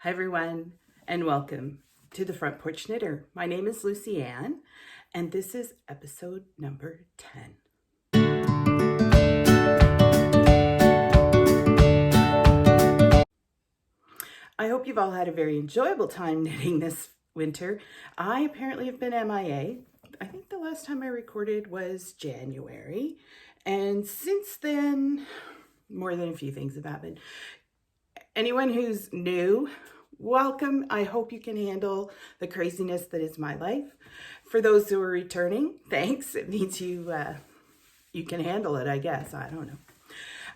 Hi everyone, and welcome to the Front Porch Knitter. My name is Lucy Ann, and this is episode number 10. I hope you've all had a very enjoyable time knitting this winter. I apparently have been MIA. I think the last time I recorded was January, and since then, more than a few things have happened. Anyone who's new, welcome. I hope you can handle the craziness that is my life. For those who are returning, thanks. It means you can handle it, I guess. I don't know.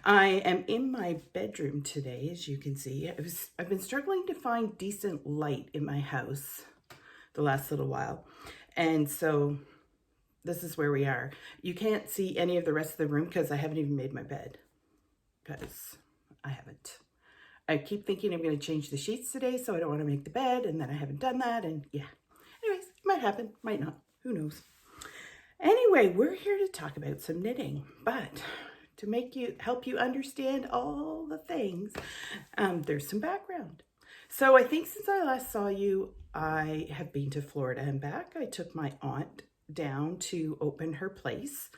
I am in my bedroom today, as you can see. I've been struggling to find decent light in my house the last little while. And so this is where we are. You can't see any of the rest of the room because I haven't even made my bed. Because I haven't. I keep thinking I'm going to change the sheets today, so I don't want to make the bed, and then I haven't done that, and yeah. Anyways, it might happen, might not. Who knows? Anyway, we're here to talk about some knitting, but to help you understand all the things, there's some background. So I think since I last saw you, I have been to Florida and back. I took my aunt down to open her place,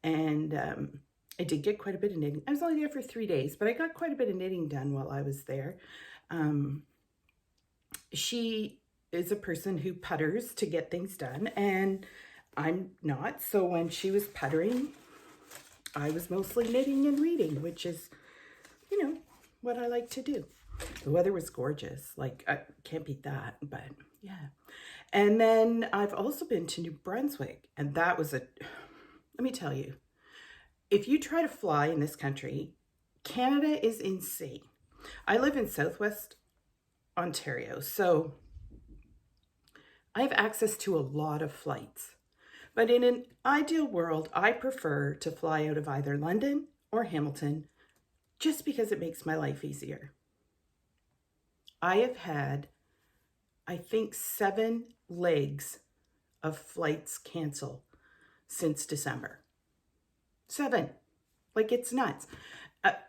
and I did get quite a bit of knitting. I was only there for 3 days, but I got quite a bit of knitting done while I was there. She is a person who putters to get things done, and I'm not. So when she was puttering, I was mostly knitting and reading, which is, what I like to do. The weather was gorgeous. Like, I can't beat that, but yeah. And then I've also been to New Brunswick, and that was let me tell you, if you try to fly in this country, Canada is insane. I live in Southwest Ontario, so I have access to a lot of flights. But in an ideal world, I prefer to fly out of either London or Hamilton just because it makes my life easier. I have had, I think, 7 legs of flights cancel since December. 7. Like, it's nuts.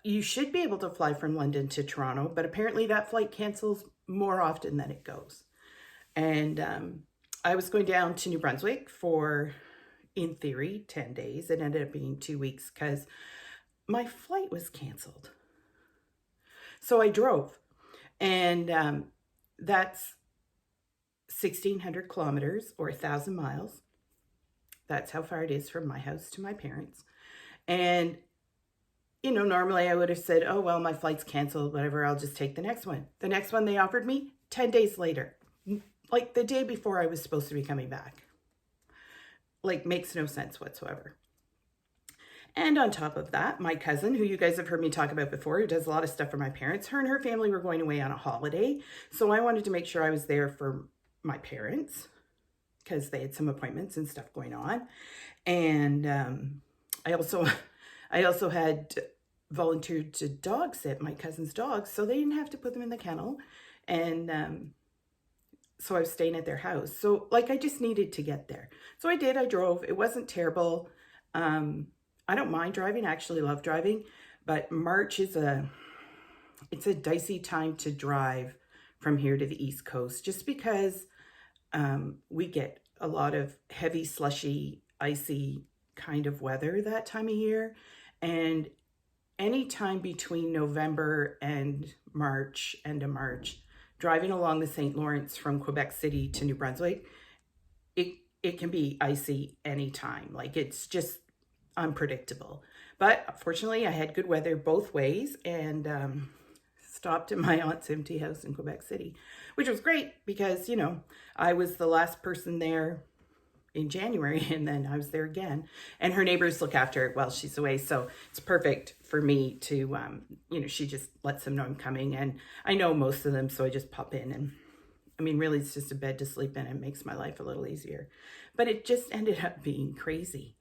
You should be able to fly from London to Toronto, but apparently that flight cancels more often than it goes. And I was going down to New Brunswick for, in theory, 10 days. It ended up being 2 weeks because my flight was canceled. So I drove, and that's 1,600 kilometers or 1,000 miles. That's how far it is from my house to my parents'. And, normally I would have said, oh, well, my flight's canceled, whatever, I'll just take the next one. The next one they offered me 10 days later, like the day before I was supposed to be coming back. Like, makes no sense whatsoever. And on top of that, my cousin, who you guys have heard me talk about before, who does a lot of stuff for my parents, her and her family were going away on a holiday. So I wanted to make sure I was there for my parents because they had some appointments and stuff going on. And I also had volunteered to dog sit my cousin's dogs, so they didn't have to put them in the kennel. And so I was staying at their house. So, like, I just needed to get there. So I did. I drove. It wasn't terrible. I don't mind driving. I actually love driving. But March is it's a dicey time to drive from here to the East Coast, just because we get a lot of heavy, slushy, icy kind of weather that time of year. And any time between November and March, end of March, driving along the St. Lawrence from Quebec City to New Brunswick, it can be icy anytime. Like, it's just unpredictable. But fortunately, I had good weather both ways, and stopped at my aunt's empty house in Quebec City, which was great because, I was the last person there in January, and then I was there again, and her neighbors look after her while she's away. So it's perfect for me to, she just lets them know I'm coming, and I know most of them. So I just pop in, and really it's just a bed to sleep in. It makes my life a little easier, but it just ended up being crazy.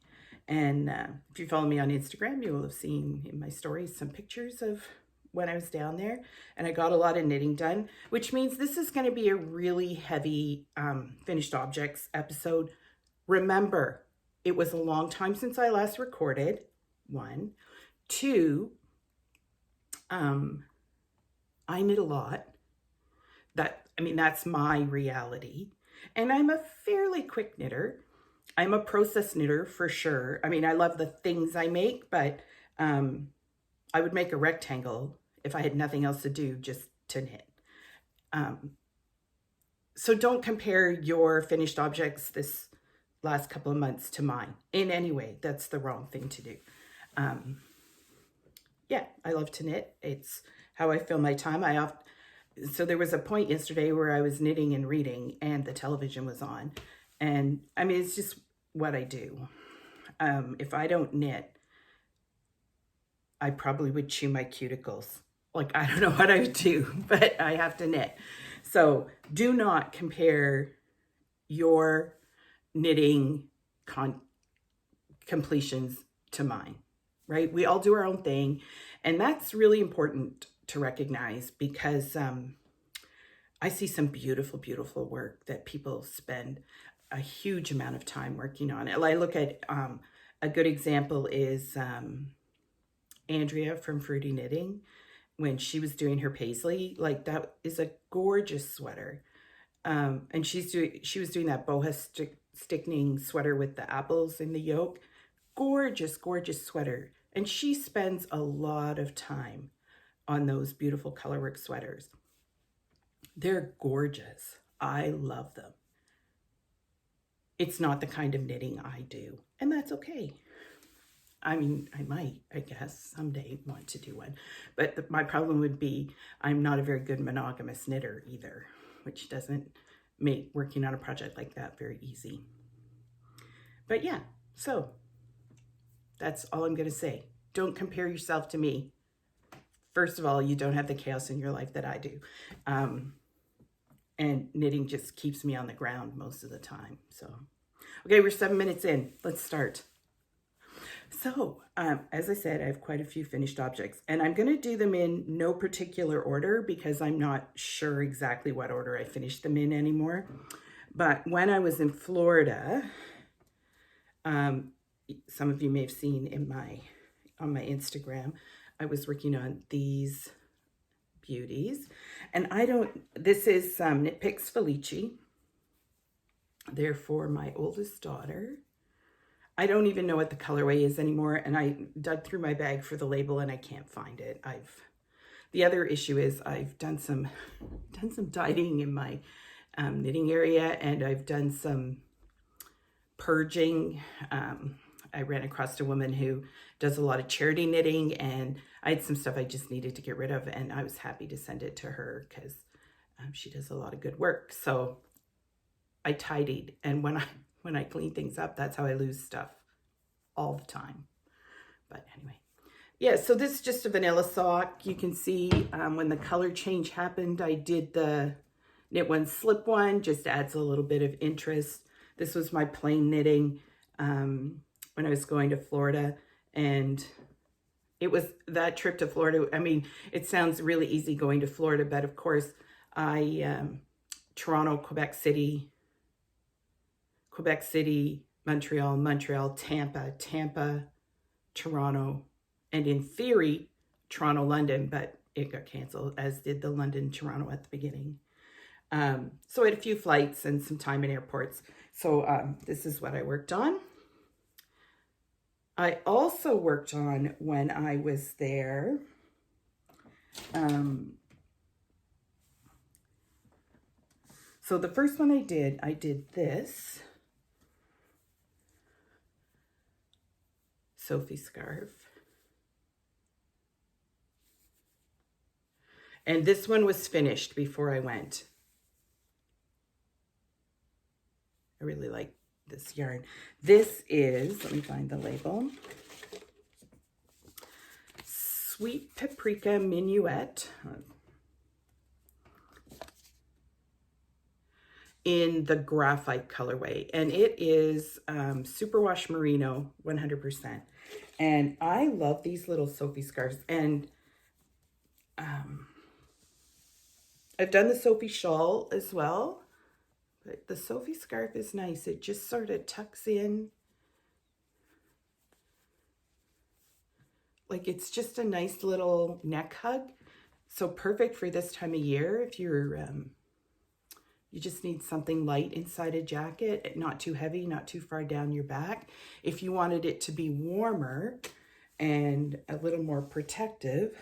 And if you follow me on Instagram, you will have seen in my stories some pictures of when I was down there, and I got a lot of knitting done, which means this is going to be a really heavy finished objects episode. Remember, it was a long time since I last recorded, 1. 2, I knit a lot. I mean, that's my reality. And I'm a fairly quick knitter. I'm a process knitter for sure. I mean, I love the things I make, but I would make a rectangle if I had nothing else to do just to knit. So don't compare your finished objects this last couple of months to mine in any way. That's the wrong thing to do. Yeah, I love to knit. It's how I fill my time. So there was a point yesterday where I was knitting and reading and the television was on. And I mean, it's just what I do. If I don't knit, I probably would chew my cuticles. Like, I don't know what I would do, but I have to knit. So do not compare your knitting completions to mine, right? We all do our own thing. And that's really important to recognize because I see some beautiful, beautiful work that people spend a huge amount of time working on. I look at a good example is Andrea from Fruity Knitting. When she was doing her paisley, like that is a gorgeous sweater. And she was doing that boho sticking sweater with the apples in the yoke. Gorgeous, gorgeous sweater. And she spends a lot of time on those beautiful colorwork sweaters. They're gorgeous. I love them. It's not the kind of knitting I do, and that's okay. I mean, I might, I guess, someday want to do one. But my problem would be I'm not a very good monogamous knitter either, which doesn't make working on a project like that very easy. But yeah, so that's all I'm going to say. Don't compare yourself to me. First of all, you don't have the chaos in your life that I do. And knitting just keeps me on the ground most of the time. So, okay, we're 7 minutes in. Let's start. So, as I said, I have quite a few finished objects, and I'm going to do them in no particular order because I'm not sure exactly what order I finished them in anymore. But when I was in Florida, some of you may have seen on my Instagram, I was working on these beauties, and this is Knitpicks Felici. They're for my oldest daughter. I don't even know what the colorway is anymore, and I dug through my bag for the label and I can't find it. The other issue is I've done some dyeing in my knitting area, and I've done some purging. I ran across a woman who does a lot of charity knitting, and I had some stuff I just needed to get rid of, and I was happy to send it to her because she does a lot of good work. So I tidied, and when I clean things up, that's how I lose stuff all the time. But anyway, yeah, so this is just a vanilla sock. You can see when the color change happened, I did the knit one, slip one, just adds a little bit of interest. This was my plain knitting when I was going to Florida, and it was that trip to Florida. I mean, it sounds really easy going to Florida, but of course, Toronto, Quebec City, Montreal, Tampa, Toronto, and in theory, Toronto, London, but it got canceled, as did the London, Toronto at the beginning. So I had a few flights and some time in airports. So this is what I worked on. I also worked on, when I was there, so the first one I did this Sophie scarf. And this one was finished before I went. I really like this yarn. This is, let me find the label, Sweet Paprika Minuet in the graphite colorway. And it is superwash merino 100%. And I love these little Sophie scarves. And I've done the Sophie shawl as well. But the Sophie scarf is nice. It just sort of tucks in. Like, it's just a nice little neck hug. So perfect for this time of year if you're You just need something light inside a jacket, not too heavy, not too far down your back. If you wanted it to be warmer and a little more protective,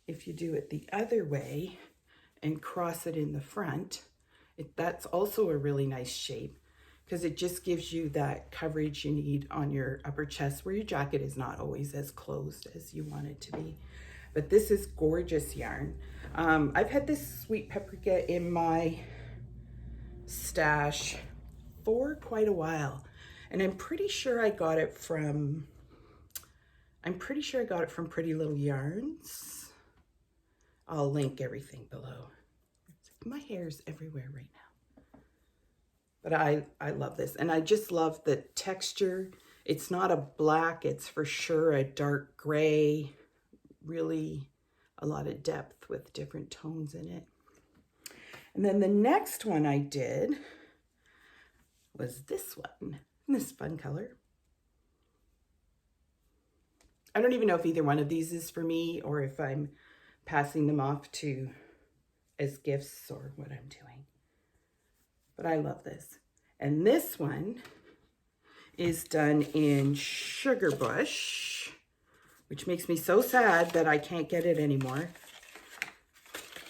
if you do it the other way and cross it in the front, that's also a really nice shape, because it just gives you that coverage you need on your upper chest where your jacket is not always as closed as you want it to be. But this is gorgeous yarn. I've had this sweet paprika in my stash for quite a while, and I'm pretty sure I got it from Pretty Little Yarns. I'll link everything below. My hair's everywhere right now. But I love this, and I just love the texture. It's not a black, it's for sure a dark gray, really a lot of depth with different tones in it. And then the next one I did was this one, this fun color. I don't even know if either one of these is for me or if I'm passing them off to as gifts or what I'm doing. But I love this. And this one is done in Sugar Bush, which makes me so sad that I can't get it anymore.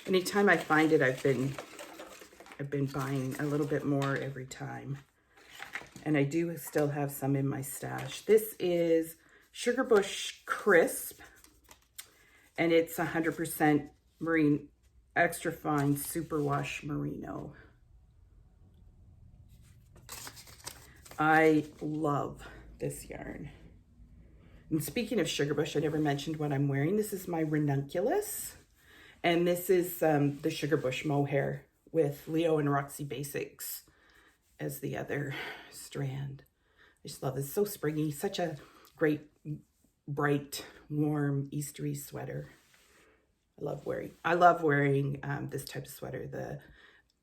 Anytime I find it, I've been buying a little bit more every time. And I do still have some in my stash. This is Sugar Bush Crisp, and it's 100% marine, extra fine superwash merino. I love this yarn. And speaking of Sugar Bush, I never mentioned what I'm wearing. This is my ranunculus, and this is the Sugar Bush Mohair with Leo and Roxy Basics as the other strand. I just love it. It's so springy, such a great, bright, warm, Eastery sweater. I love wearing this type of sweater.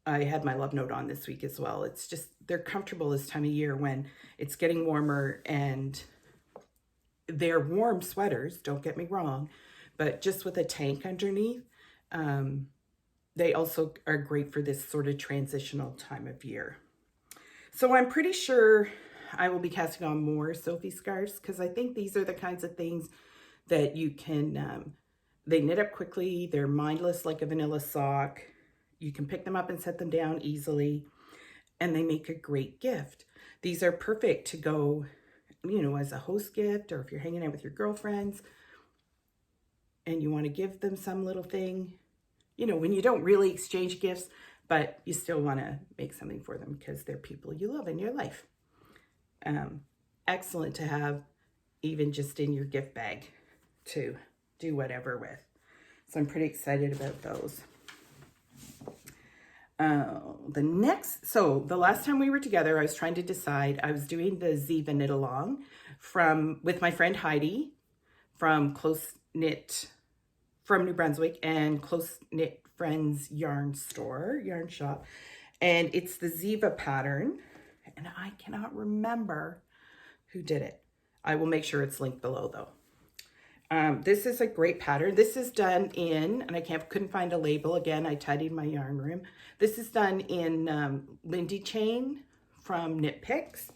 I had my love note on this week as well. It's just, they're comfortable this time of year when it's getting warmer, and they're warm sweaters, don't get me wrong, but just with a tank underneath, they also are great for this sort of transitional time of year. So I'm pretty sure I will be casting on more Sophie scarves, because I think these are the kinds of things that you can, they knit up quickly, they're mindless like a vanilla sock. You can pick them up and set them down easily, and they make a great gift. These are perfect to go, you know, as a host gift, or if you're hanging out with your girlfriends and you want to give them some little thing, you know, when you don't really exchange gifts, but you still want to make something for them because they're people you love in your life. Excellent to have even just in your gift bag to do whatever with. So I'm pretty excited about those. The last time we were together, I was trying to decide, I was doing the Ziva knit along with my friend Heidi from New Brunswick and Close Knit Friends yarn shop. And it's the Ziva pattern, and I cannot remember who did it. I will make sure it's linked below though. This is a great pattern. This is done in, and I couldn't find a label. Again, I tidied my yarn room. This is done in Lindy chain from Knit Picks.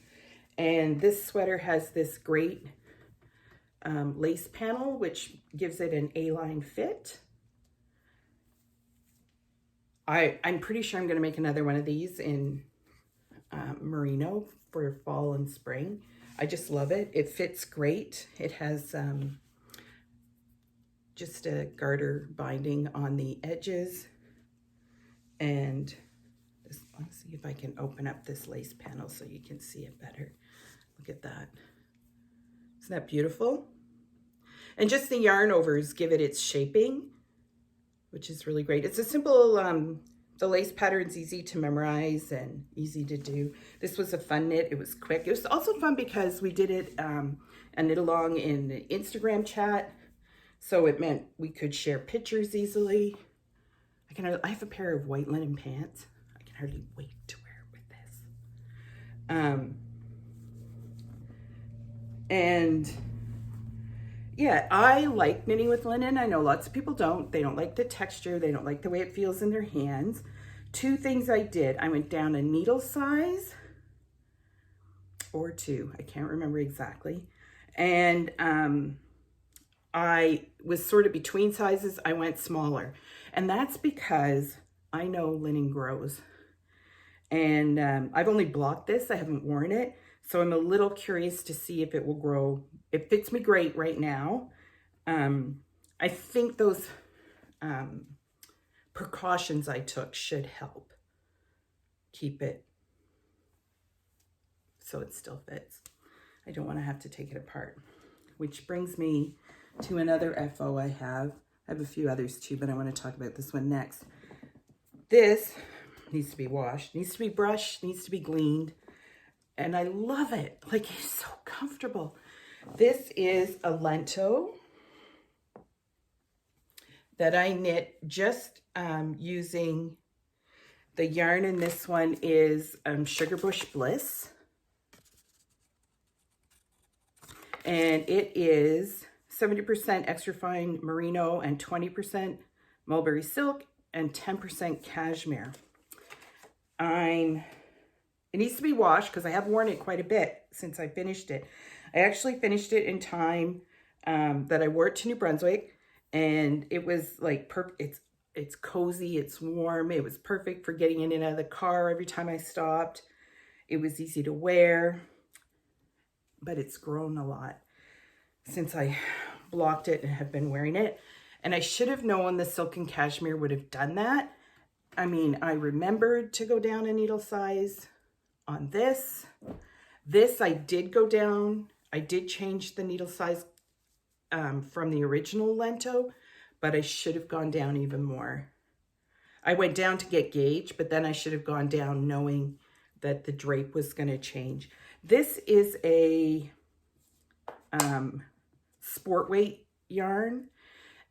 And this sweater has this great lace panel, which gives it an A-line fit. I'm pretty sure I'm going to make another one of these in merino for fall and spring. I just love it. It fits great. It has just a garter binding on the edges. And let's see if I can open up this lace panel so you can see it better. Look at that. Isn't that beautiful? And just the yarn overs give it its shaping, which is really great. It's a simple, the lace pattern's easy to memorize and easy to do. This was a fun knit. It was quick. It was also fun because we did it a knit along in the Instagram chat. So it meant we could share pictures easily. I have a pair of white linen pants. I can hardly wait to wear it with this. And yeah, I like knitting with linen. I know lots of people don't. They don't like the texture. They don't like the way it feels in their hands. two things I did. I went down a needle size or two, I can't remember exactly. And I was sort of between sizes. I went smaller. And that's because I know linen grows. And I've only blocked this. I haven't worn it. So I'm a little curious to see if it will grow. It fits me great right now. I think those precautions I took should help keep it so it still fits. I don't want to have to take it apart. Which brings me to another FO I have. I have a few others too, but I want to talk about this one next. This needs to be washed, needs to be brushed, needs to be gleaned. And I love it. Like, it's so comfortable. This is a Lento that I knit just using the yarn in this one is Sugar Bush Bliss. And it is 70% extra fine merino and 20% mulberry silk and 10% cashmere. It needs to be washed because I have worn it quite a bit since I finished it. I actually finished it in time that I wore it to New Brunswick, and it was like perfect. It's cozy, it's warm. It was perfect for getting in and out of the car every time I stopped. It was easy to wear, but it's grown a lot since I blocked it and have been wearing it. And I should have known the silk and cashmere would have done that. I mean, I remembered to go down a needle size on this. This I did go down. I did change the needle size from the original Lento, but I should have gone down even more. I went down to get gauge, but then I should have gone down knowing that the drape was going to change. This is a sport weight yarn,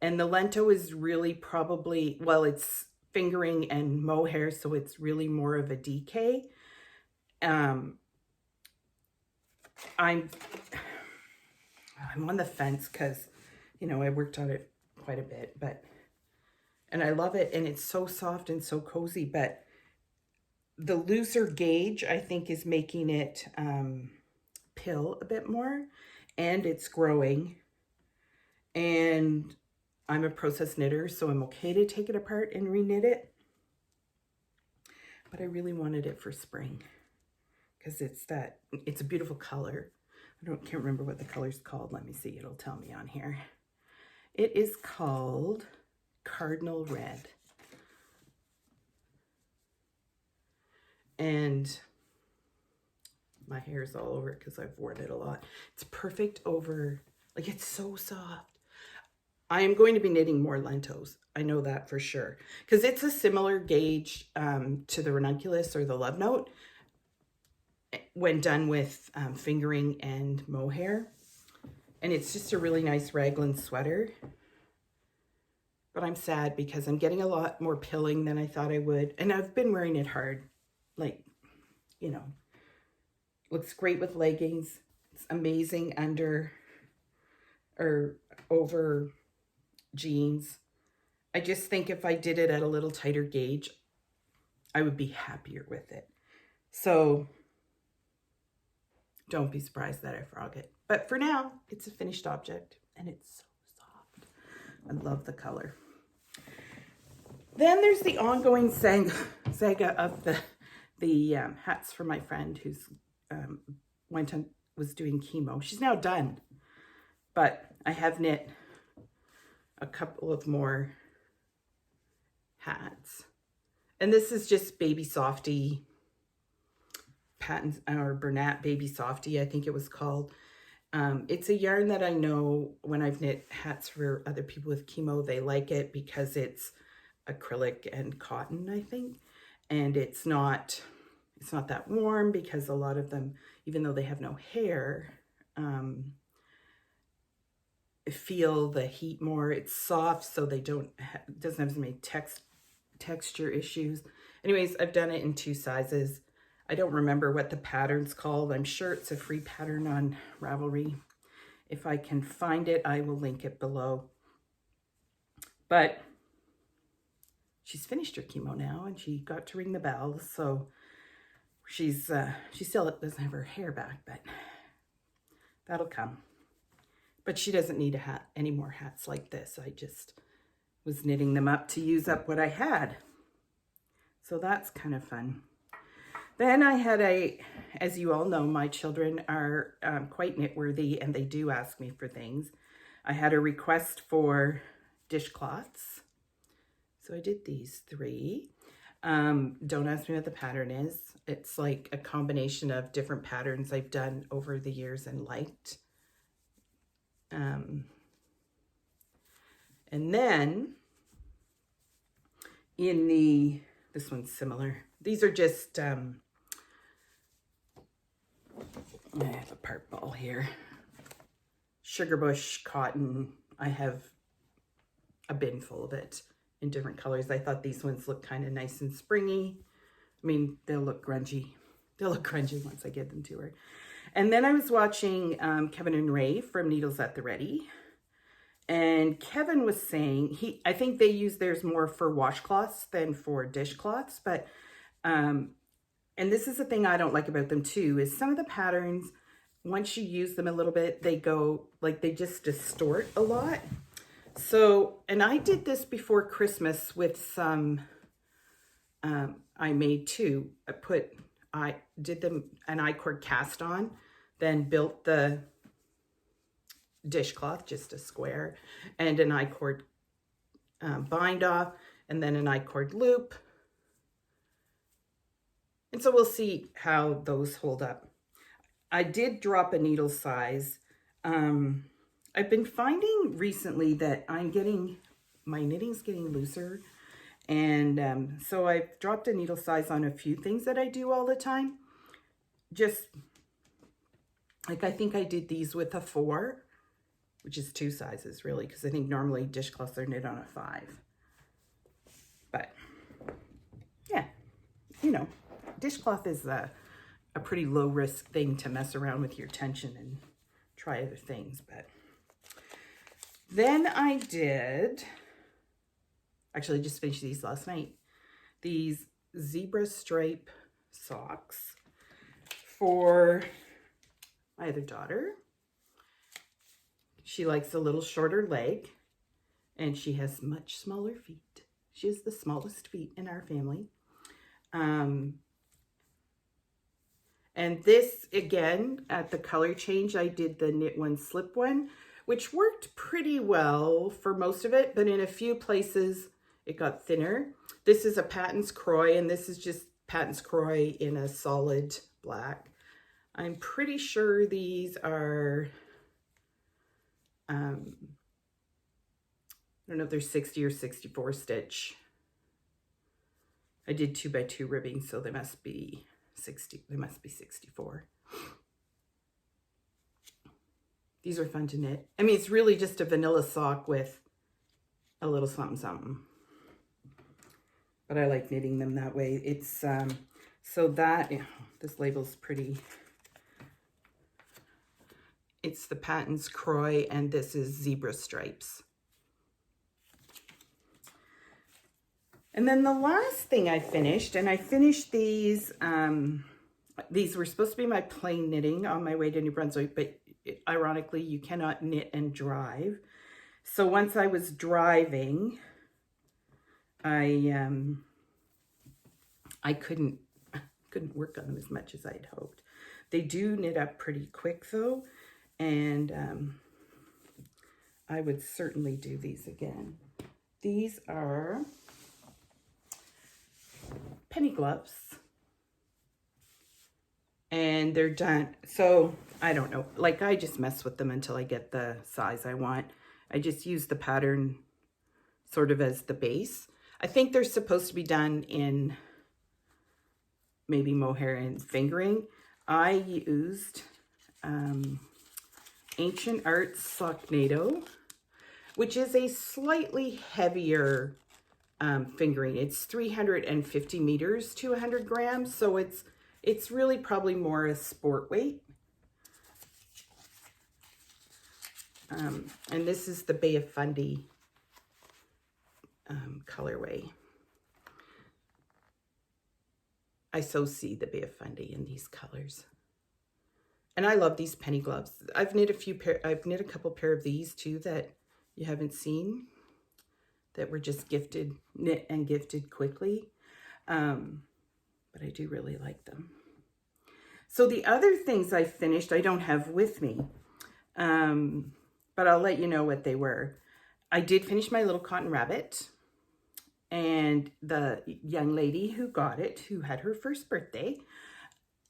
and the Lento is really probably, well, it's fingering and mohair, so it's really more of a DK. I'm on the fence because, you know, I worked on it quite a bit, and I love it, and it's so soft and so cozy, but the looser gauge, I think, is making it pill a bit more, and it's growing, and I'm a process knitter, so I'm okay to take it apart and reknit it, but I really wanted it for spring because it's a beautiful color. Can't remember what the color's called. Let me see, it'll tell me on here. It is called Cardinal Red. And my hair is all over it because I've worn it a lot. It's perfect over, like, it's so soft. I am going to be knitting more Lentos. I know that for sure. Because it's a similar gauge to the ranunculus or the love note when done with fingering and mohair. And it's just a really nice raglan sweater. But I'm sad because I'm getting a lot more pilling than I thought I would. And I've been wearing it hard. Like, you know, looks great with leggings. It's amazing under or over jeans. I just think if I did it at a little tighter gauge, I would be happier with it. So don't be surprised that I frog it. But for now, it's a finished object and it's so soft. I love the color. Then there's the ongoing saga of the hats for my friend who's was doing chemo. She's now done, but I have knit a couple of more hats. And this is just Baby Softy Patons, or Bernat Baby Softy, I think it was called. It's a yarn that I know when I've knit hats for other people with chemo, they like it because it's acrylic and cotton, I think. And it's not that warm because a lot of them, even though they have no hair, feel the heat more. It's soft, so they doesn't have so many texture issues. Anyways, I've done it in 2 sizes. I don't remember what the pattern's called. I'm sure it's a free pattern on Ravelry. If I can find it, I will link it below. But she's finished her chemo now and she got to ring the bell. So she still doesn't have her hair back, but that'll come. But she doesn't need a hat, any more hats like this. I just was knitting them up to use up what I had. So that's kind of fun. Then I had as you all know, my children are quite knit-worthy and they do ask me for things. I had a request for dishcloths. So I did these 3. Don't ask me what the pattern is. It's like a combination of different patterns I've done over the years and liked. And then this one's similar. These are just, I have a part ball here. Sugar bush cotton. I have a bin full of it in different colors. I thought these ones look kind of nice and springy. I mean, they'll look grungy. They'll look grungy once I get them to her. And then I was watching Kevin and Ray from Needles at the Ready. And Kevin was saying, I think they use theirs more for washcloths than for dishcloths. But, and this is the thing I don't like about them too, is some of the patterns, once you use them a little bit, they go, like they just distort a lot. So, and I did this before Christmas with some, I made 2. I did them an I-cord cast on, then built the dishcloth, just a square, and an I-cord bind off, and then an I-cord loop. And so we'll see how those hold up. I did drop a needle size. I've been finding recently that my knitting's getting looser. And so I've dropped a needle size on a few things that I do all the time. Just like, I think I did these with a 4, which is 2 sizes really, because I think normally dishcloths are knit on a 5. But yeah, you know, dishcloth is a pretty low risk thing to mess around with your tension and try other things. But then I did, actually just finished these last night, these zebra stripe socks for my other daughter. She likes a little shorter leg and she has much smaller feet. She has the smallest feet in our family. And this, again, at the color change, I did the knit one, slip one, which worked pretty well for most of it, but in a few places it got thinner. This is a Patons Kroy, and this is just Patons Kroy in a solid black. I'm pretty sure these are, I don't know if they're 60 or 64 stitch. I did 2x2 ribbing, so they must be 60, they must be 64. These are fun to knit. I mean, it's really just a vanilla sock with a little something something. But I like knitting them that way. It's, so that, this label's pretty. It's the Patons Kroy, and this is zebra stripes. And then the last thing I finished, and I finished these were supposed to be my plain knitting on my way to New Brunswick, but ironically, you cannot knit and drive. So once I was driving, I couldn't work on them as much as I'd hoped. They do knit up pretty quick though, and I would certainly do these again. These are penny gloves, and they're done. So I don't know, like I just mess with them until I get the size I want. I just use the pattern sort of as the base. I think they're supposed to be done in maybe mohair and fingering. I used Ancient Arts Sock Knitpick, which is a slightly heavier fingering. It's 350 meters to 100 grams, so it's really probably more a sport weight. And this is the Bay of Fundy colorway. I so see the Bay of Fundy in these colors. And I love these penny gloves. I've knit a couple pair of these too that you haven't seen, that were just knit and gifted quickly. But I do really like them. So the other things I finished, I don't have with me, but I'll let you know what they were. I did finish my little cotton rabbit, and the young lady who got it, who had her first birthday,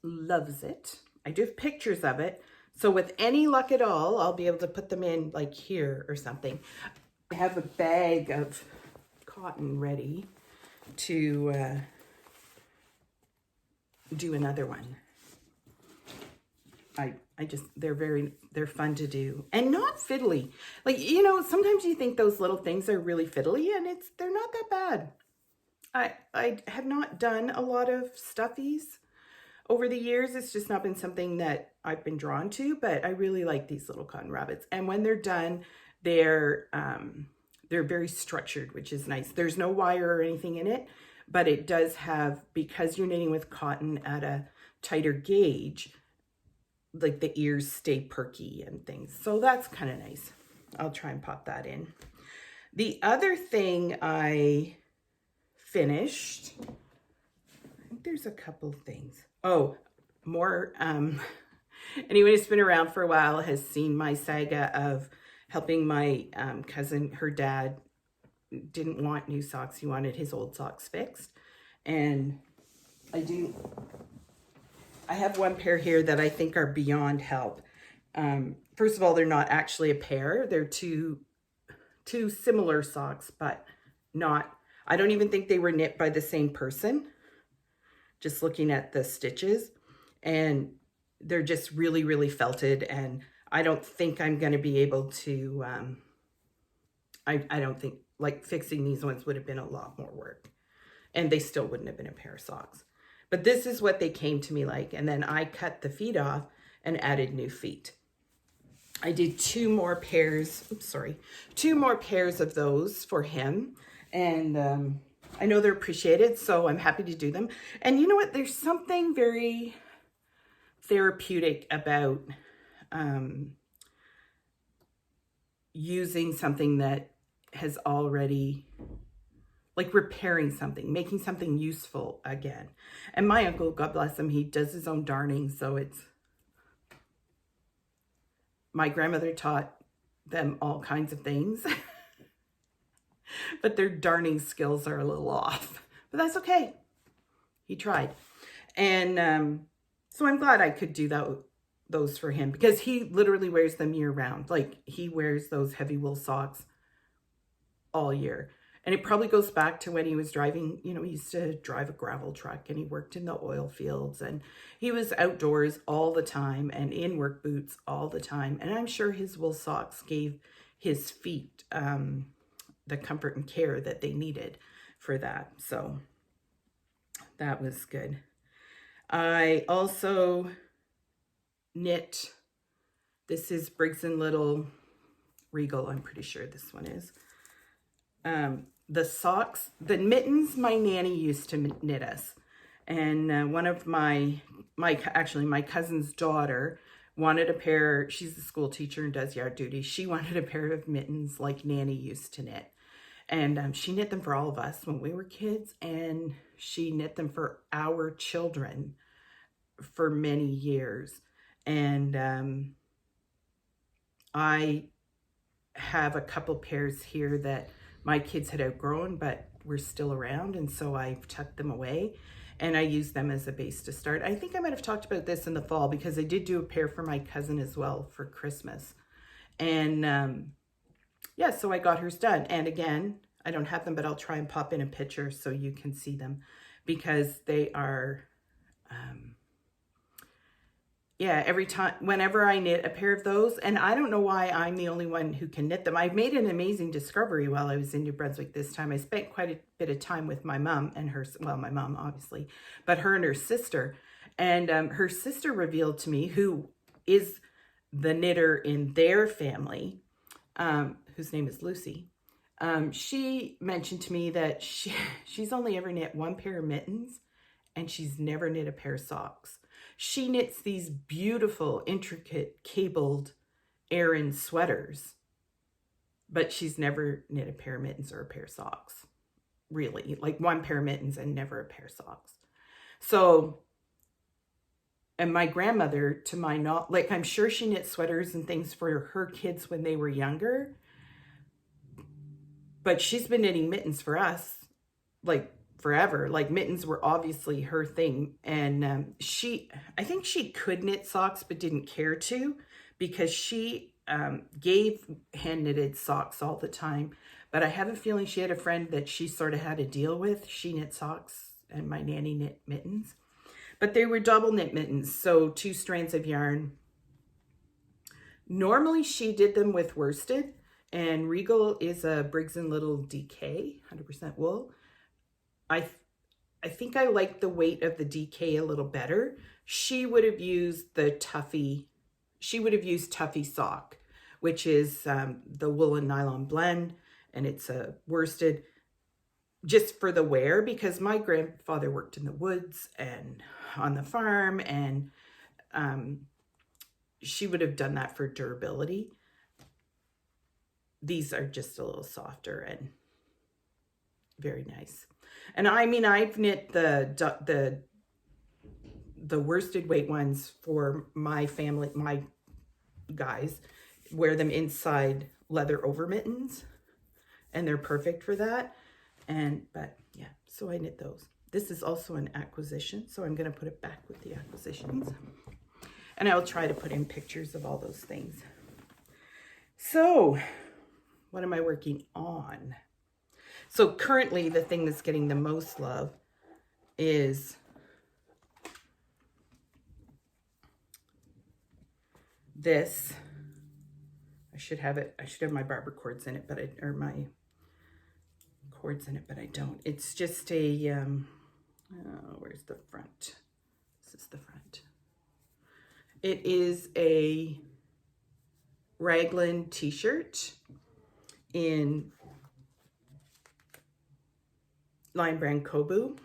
loves it. I do have pictures of it. So with any luck at all, I'll be able to put them in like here or something. I have a bag of cotton ready to do another one. They're fun to do and not fiddly. Like, you know, sometimes you think those little things are really fiddly, and they're not that bad. I have not done a lot of stuffies over the years. It's just not been something that I've been drawn to, but I really like these little cotton rabbits. And when they're done, they're very structured, which is nice. There's no wire or anything in it, but it does have, because you're knitting with cotton at a tighter gauge, like the ears stay perky and things. So that's kind of nice. I'll try and pop that in. The other thing I finished, I think there's a couple things. Oh, more, anyone who's been around for a while has seen my saga of helping my cousin. Her dad didn't want new socks. He wanted his old socks fixed. And I have one pair here that I think are beyond help. First of all, they're not actually a pair. They're two similar socks, but not, I don't even think they were knit by the same person, just looking at the stitches. And they're just really, really felted. And I don't think I'm going to be able to, I don't think, like, fixing these ones would have been a lot more work. And they still wouldn't have been a pair of socks. But this is what they came to me like. And then I cut the feet off and added new feet. I did two more pairs of those for him. And I know they're appreciated, so I'm happy to do them. And you know what? There's something very therapeutic about using something that has already, like, repairing something, making something useful again. And my uncle, God bless him, he does his own darning. So my grandmother taught them all kinds of things, but their darning skills are a little off, but that's okay. He tried. And so I'm glad I could do those for him, because he literally wears them year round. Like, he wears those heavy wool socks all year. And it probably goes back to when he was driving, you know, he used to drive a gravel truck, and he worked in the oil fields, and he was outdoors all the time and in work boots all the time. And I'm sure his wool socks gave his feet the comfort and care that they needed for that. So that was good. I also knit, this is Briggs Little Regal, I'm pretty sure this one is. The socks, the mittens my nanny used to knit us. And one of my cousin's daughter wanted a pair. She's a school teacher and does yard duty. She wanted a pair of mittens like Nanny used to knit. And she knit them for all of us when we were kids. And she knit them for our children for many years. And I have a couple pairs here that my kids had outgrown, but were still around. And so I've tucked them away, and I use them as a base to start. I think I might have talked about this in the fall, because I did do a pair for my cousin as well for Christmas. And yeah, so I got hers done. And again, I don't have them, but I'll try and pop in a picture so you can see them, because they are, yeah, every time, whenever I knit a pair of those, and I don't know why I'm the only one who can knit them. I've made an amazing discovery while I was in New Brunswick this time. I spent quite a bit of time with my mom and her, well, my mom obviously, but her and her sister. And her sister revealed to me, who is the knitter in their family, whose name is Lucy. She mentioned to me that she's only ever knit one pair of mittens, and she's never knit a pair of socks. She knits these beautiful, intricate, cabled Aran sweaters, but she's never knit a pair of mittens or a pair of socks. Really, like one pair of mittens and never a pair of socks. So, and my grandmother, to my knowledge, like I'm sure she knit sweaters and things for her kids when they were younger, but she's been knitting mittens for us like forever. Like mittens were obviously her thing. And I think she could knit socks, but didn't care to, because she gave hand knitted socks all the time. But I have a feeling she had a friend that she sort of had to deal with. She knit socks and my nanny knit mittens. But they were double knit mittens, so 2 strands of yarn. Normally she did them with worsted, and Regal is a Briggs Little DK, 100% wool. I think I like the weight of the DK a little better. She would have used the Tuffy, Tuffy Sock, which is the wool and nylon blend, and it's a worsted just for the wear, because my grandfather worked in the woods and on the farm, and she would have done that for durability. These are just a little softer and very nice. And I mean, I've knit the worsted weight ones for my family, my guys wear them inside leather over mittens, and they're perfect for that. But yeah, so I knit those. This is also an acquisition, so I'm going to put it back with the acquisitions. And I'll try to put in pictures of all those things. So, what am I working on? So currently, the thing that's getting the most love is this. I should have my barber cords in it, but my cords in it, but I don't. It's just a, where's the front? This is the front. It is a raglan t-shirt in Lion Brand Coboo,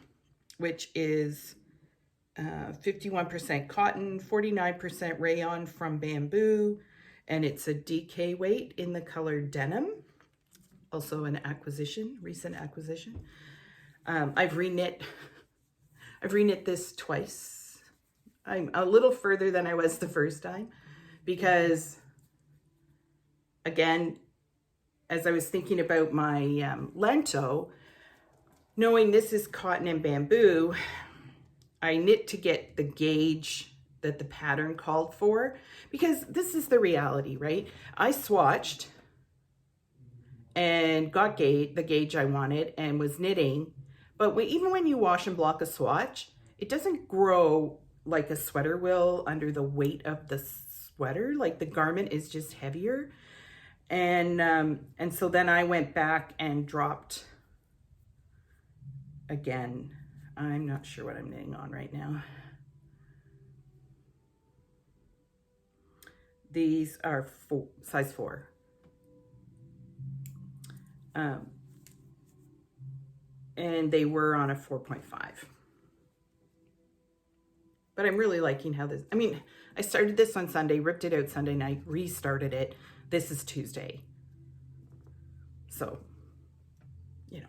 which is 51% cotton, 49% rayon from bamboo, and it's a DK weight in the color Denim. Also an acquisition, recent acquisition. I've reknit this twice. I'm a little further than I was the first time, because again, as I was thinking about my Lento, knowing this is cotton and bamboo, I knit to get the gauge that the pattern called for, because this is the reality, right? I swatched and got the gauge I wanted and was knitting, but even when you wash and block a swatch, it doesn't grow like a sweater will under the weight of the sweater. Like the garment is just heavier. And so then I went back and dropped again. I'm not sure what I'm knitting on right now. These are size 4. And they were on a 4.5. But I'm really liking how this, I mean, I started this on Sunday, ripped it out Sunday night, restarted it. This is Tuesday. So, you know,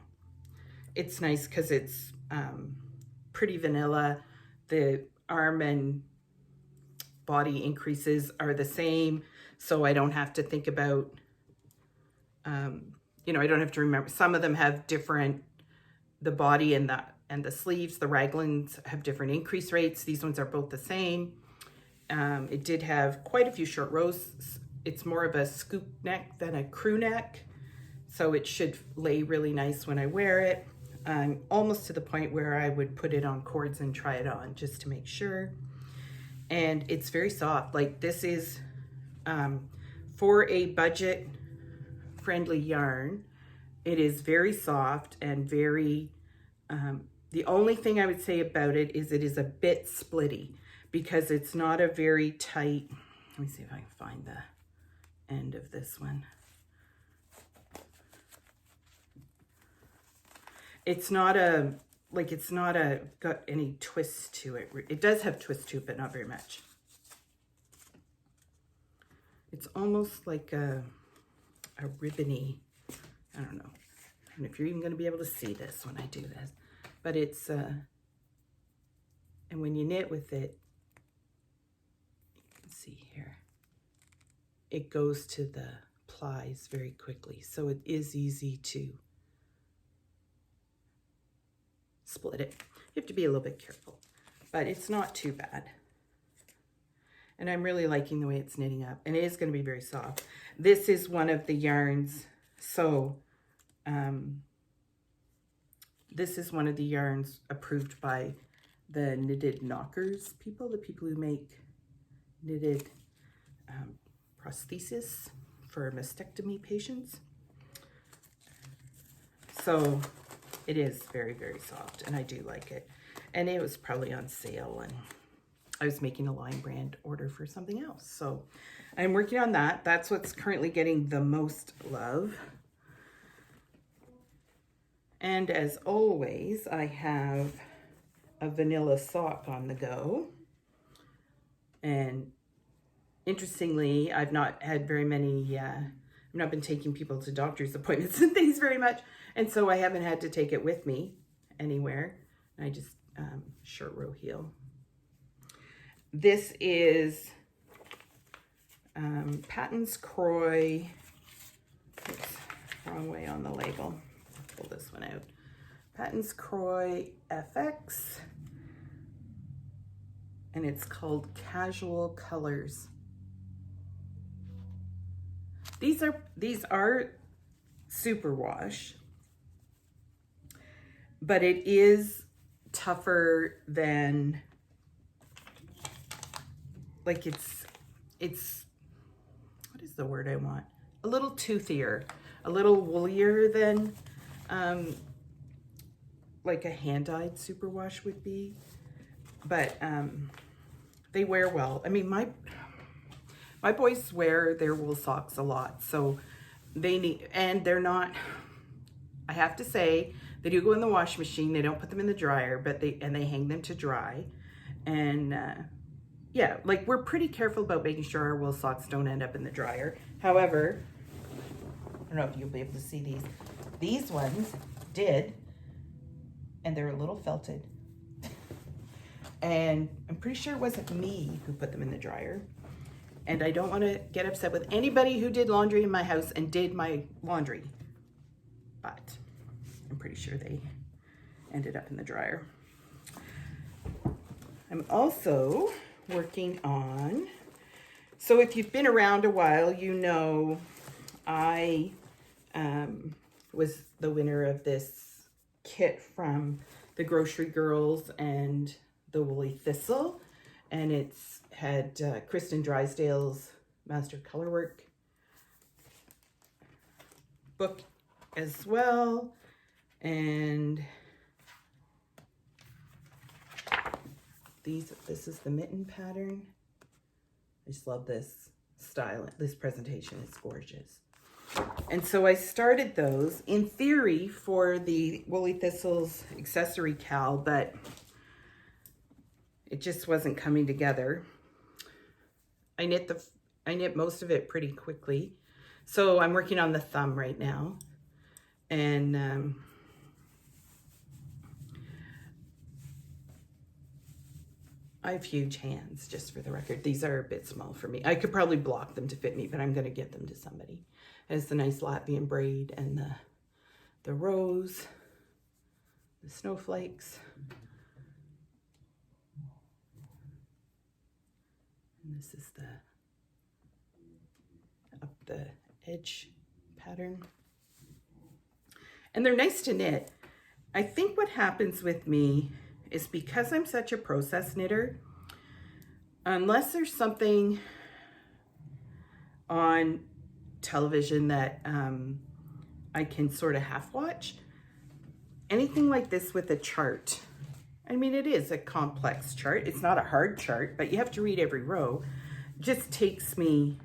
it's nice because it's pretty vanilla. The arm and body increases are the same, so I don't have to think about, you know, I don't have to remember. Some of them have different, the body and the sleeves, the raglans have different increase rates. These ones are both the same. It did have quite a few short rows. It's more of a scoop neck than a crew neck, so it should lay really nice when I wear it. I'm almost to the point where I would put it on cords and try it on just to make sure. And it's very soft. Like this is for a budget friendly yarn. It is very soft and very, the only thing I would say about it is a bit splitty, because it's not a very tight, let me see if I can find the end of this one. It's not a like it's not got any twist to it. It does have twist to it, but not very much. It's almost like a ribbony, I don't know. I don't know if you're even going to be able to see this when I do this, but it's, and when you knit with it, you can see here, it goes to the plies very quickly. So it is easy to split it. You have to be a little bit careful, but it's not too bad. And I'm really liking the way it's knitting up, and it is going to be very soft. This is one of the yarns. So this is one of the yarns approved by the Knitted Knockers people, the people who make knitted prosthesis for mastectomy patients. So it is very, very soft, and I do like it. And it was probably on sale, and I was making a Lion Brand order for something else. So I'm working on that. That's what's currently getting the most love. And as always, I have a vanilla sock on the go. And interestingly, I've not had very many, I've not been taking people to doctor's appointments and things very much. And so I haven't had to take it with me anywhere. I just, short row heel. This is Patons Kroy. Oops, wrong way on the label. I'll pull this one out. Patons Kroy FX. And it's called Casual Colors. These are superwash, but it is tougher than, like it's what is the word I want? A little toothier, a little woollier than like a hand-dyed superwash would be. But they wear well. I mean, my boys wear their wool socks a lot, so they need, and they're not, I have to say, they do go in the wash machine. They don't put them in the dryer, but they hang them to dry. And yeah, like we're pretty careful about making sure our wool socks don't end up in the dryer. However, I don't know if you'll be able to see these. These ones did, and they're a little felted. And I'm pretty sure it wasn't me who put them in the dryer. And I don't want to get upset with anybody who did laundry in my house and did my laundry. But I'm pretty sure they ended up in the dryer. I'm also working on, so if you've been around a while, you know I was the winner of this kit from the Grocery Girls and the Woolly Thistle, and it's had Kristen Drysdale's Master Colorwork book as well, and this is the mitten pattern. I just love this style. This presentation is gorgeous. And so I started those in theory for the Woolly Thistles accessory cowl, but it just wasn't coming together. I knit most of it pretty quickly. So I'm working on the thumb right now. And I have huge hands, just for the record. These are a bit small for me. I could probably block them to fit me, but I'm going to get them to somebody. It has the nice Latvian braid and the rose, the snowflakes. And this is the up the edge pattern. And they're nice to knit. I think what happens with me is because I'm such a process knitter, unless there's something on television that I can sort of half watch, anything like this with a chart, I mean, it is a complex chart. It's not a hard chart, but you have to read every row. It just takes me,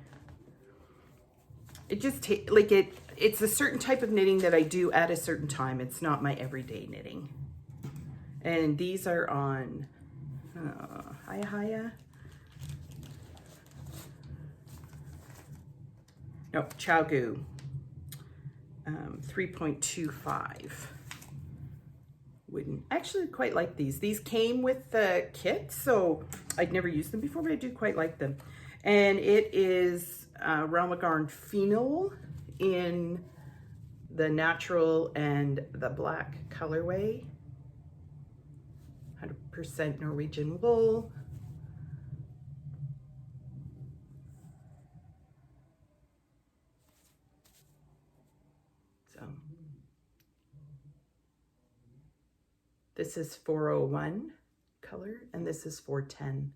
it's a certain type of knitting that I do at a certain time. It's not my everyday knitting. And these are on Haya. No, Koboo. 3.25. Wouldn't actually quite like these. These came with the kit, so I'd never used them before, but I do quite like them. And it is Realm Phenol in the natural and the black colorway. 100% Norwegian wool. So this is 401 color, and this is 410.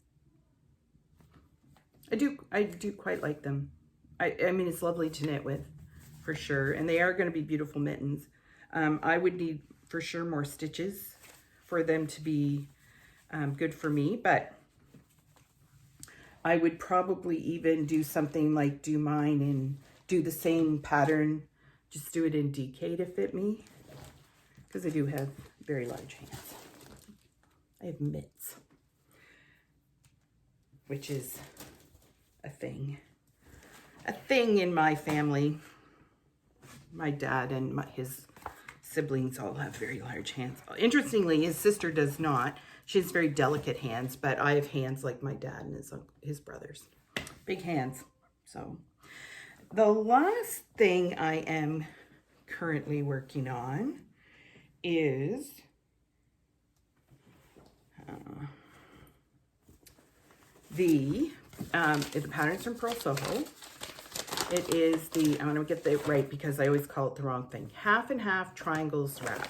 I do quite like them. I mean, it's lovely to knit with, for sure. And they are going to be beautiful mittens. I would need, for sure, more stitches for them to be good for me. But I would probably even do something like do mine and do the same pattern. Just do it in DK to fit me. Because I do have very large hands. I have mitts. Which is a thing. A thing in my family. My dad and his siblings all have very large hands. Interestingly, his sister does not. She has very delicate hands, but I have hands like my dad and his brothers. Big hands. So the last thing I am currently working on is the patterns from Pearl Soho. It is the, I'm going to get that right because I always call it the wrong thing, half and half triangles wrap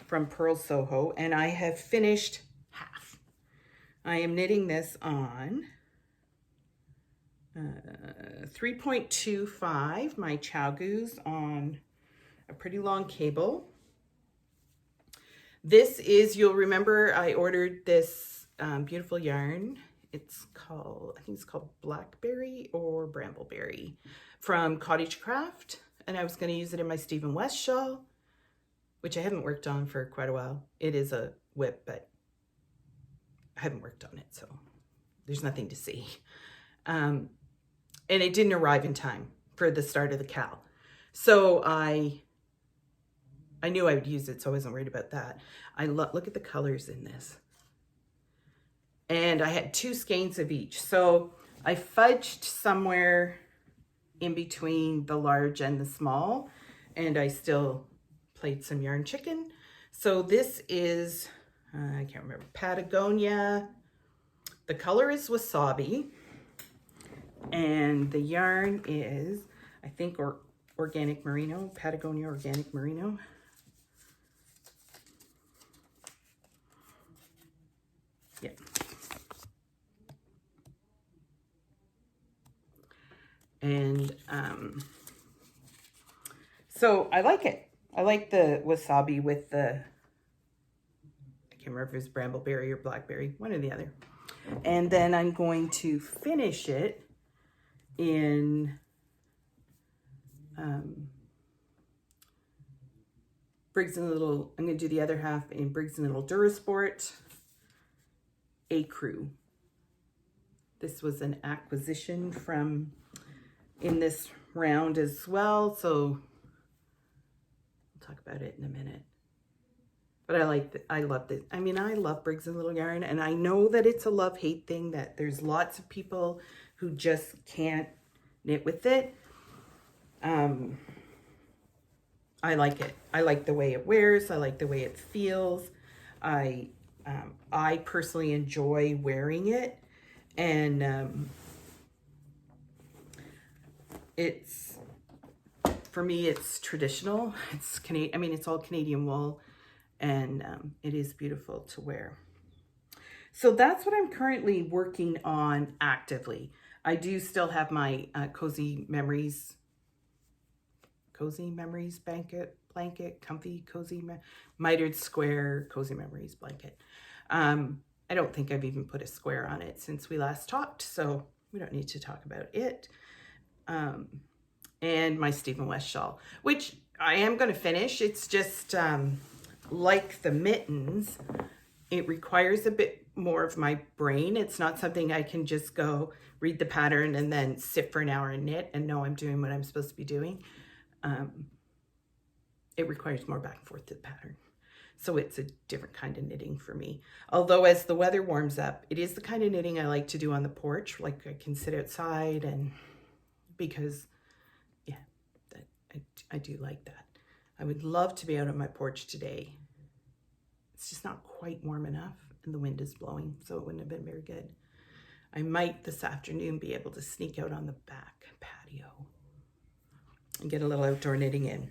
from Pearl Soho, and I have finished half. I am knitting this on 3.25, my Koboos on a pretty long cable. This is, you'll remember I ordered this beautiful yarn. It's called, I think it's called Blackberry or Brambleberry from Cottage Craft. And I was going to use it in my Stephen West shawl, which I haven't worked on for quite a while. It is a whip, but I haven't worked on it, so there's nothing to see. And it didn't arrive in time for the start of the cal. So I knew I would use it, so I wasn't worried about that. Look at the colors in this. And I had 2 skeins of each. So I fudged somewhere in between the large and the small, and I still played some yarn chicken. So this is, I can't remember, Patagonia. The color is Wasabi. And the yarn is, I think, Organic Merino, Patagonia Organic Merino. Yeah. And so I like it. I like the Wasabi with the, I can't remember if it's Brambleberry or Blackberry, one or the other. And then I'm going to finish it in Briggs and Little, I'm going to do the other half in Briggs and Little Durasport Ecru. This was an acquisition from in this round as well, so I'll talk about it in a minute. But I love this. I mean, I love Briggs and Little yarn, and I know that it's a love-hate thing, that there's lots of people who just can't knit with it. I like it. I like the way it wears. I like the way it feels. I personally enjoy wearing it, and it's, for me, it's traditional. It's Canadian. I mean, it's all Canadian wool, and it is beautiful to wear. So that's what I'm currently working on actively. I do still have my Cozy Memories blanket, comfy, cozy, mitered square Cozy Memories blanket. I don't think I've even put a square on it since we last talked, so we don't need to talk about it. And my Stephen West shawl, which I am going to finish. It's just like the mittens, it requires a bit more of my brain. It's not something I can just go read the pattern and then sit for an hour and knit and know I'm doing what I'm supposed to be doing. It requires more back and forth to the pattern. So it's a different kind of knitting for me. Although as the weather warms up, it is the kind of knitting I like to do on the porch. Like I can sit outside, and because, yeah, I do like that. I would love to be out on my porch today. It's just not quite warm enough and the wind is blowing, so it wouldn't have been very good. I might this afternoon be able to sneak out on the back patio and get a little outdoor knitting in.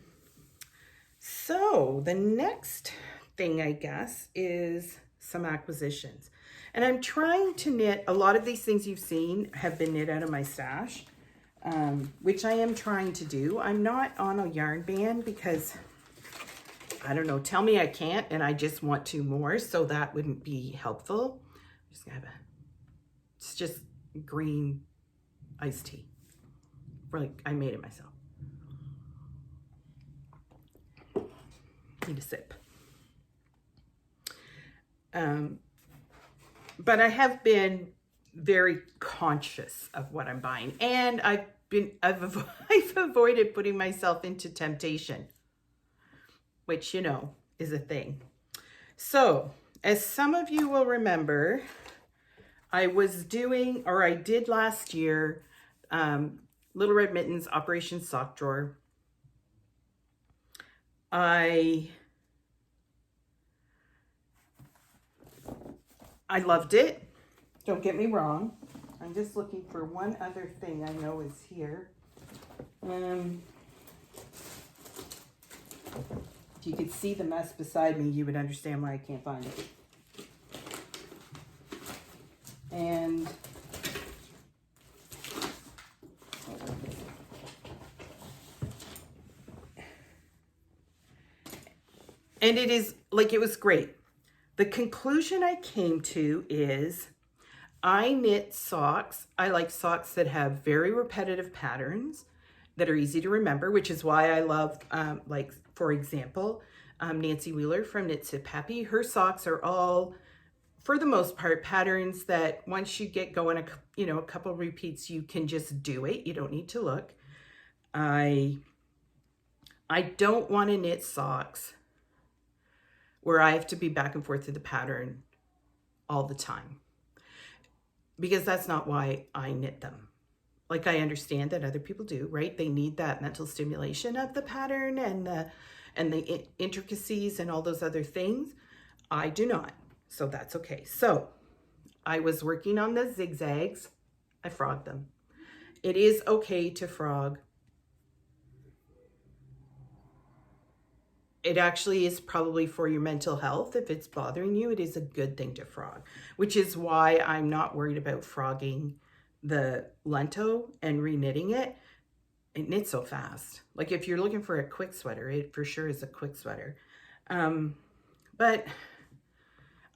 So the next thing, I guess, is some acquisitions. And I'm trying to knit, a lot of these things you've seen have been knit out of my stash, which I am trying to do. I'm not on a yarn ban because, I don't know, tell me I can't and I just want to more, so that wouldn't be helpful. I'm just gonna have it's just green iced tea. Like, I made it myself. Need a sip. But I have been very conscious of what I'm buying, and I've avoided putting myself into temptation, which, you know, is a thing. So, as some of you will remember, I was doing, or I did last year, Little Red Mittens Operation Sock Drawer. I loved it. Don't get me wrong. I'm just looking for one other thing I know is here. If you could see the mess beside me, you would understand why I can't find it. And it is, like, it was great. The conclusion I came to is I knit socks. I like socks that have very repetitive patterns that are easy to remember, which is why I love, like, for example, Nancy Wheeler from Knit Sip Happy. Her socks are all, for the most part, patterns that once you get going, a couple repeats, you can just do it. You don't need to look. I don't want to knit socks where I have to be back and forth to the pattern all the time, because that's not why I knit them. Like, I understand that other people do, right? They need that mental stimulation of the pattern and the intricacies and all those other things. I do not, so that's okay. So I was working on the zigzags. I frogged them. It is okay to frog. It actually is probably for your mental health. If it's bothering you, it is a good thing to frog, which is why I'm not worried about frogging the Lento and reknitting it. It knits so fast. Like, if you're looking for a quick sweater, it for sure is a quick sweater. But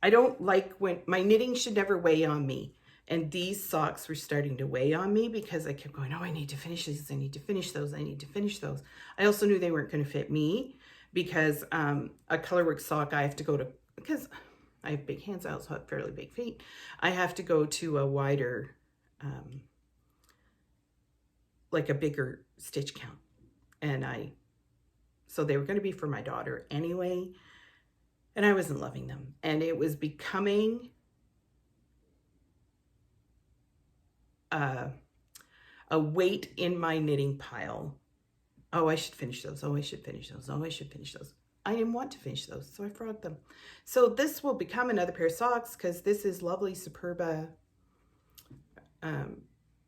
I don't like when my knitting should never weigh on me. And these socks were starting to weigh on me because I kept going, oh, I need to finish these. I need to finish those. I need to finish those. I also knew they weren't going to fit me, because a colorwork sock I have to go to, because I have big hands, I also have fairly big feet. I have to go to a wider, like a bigger stitch count. And so they were going to be for my daughter anyway. And I wasn't loving them. And it was becoming a weight in my knitting pile. Oh, I should finish those. Oh, I should finish those. Oh, I should finish those. I didn't want to finish those, so I frogged them. So this will become another pair of socks, because this is lovely Superba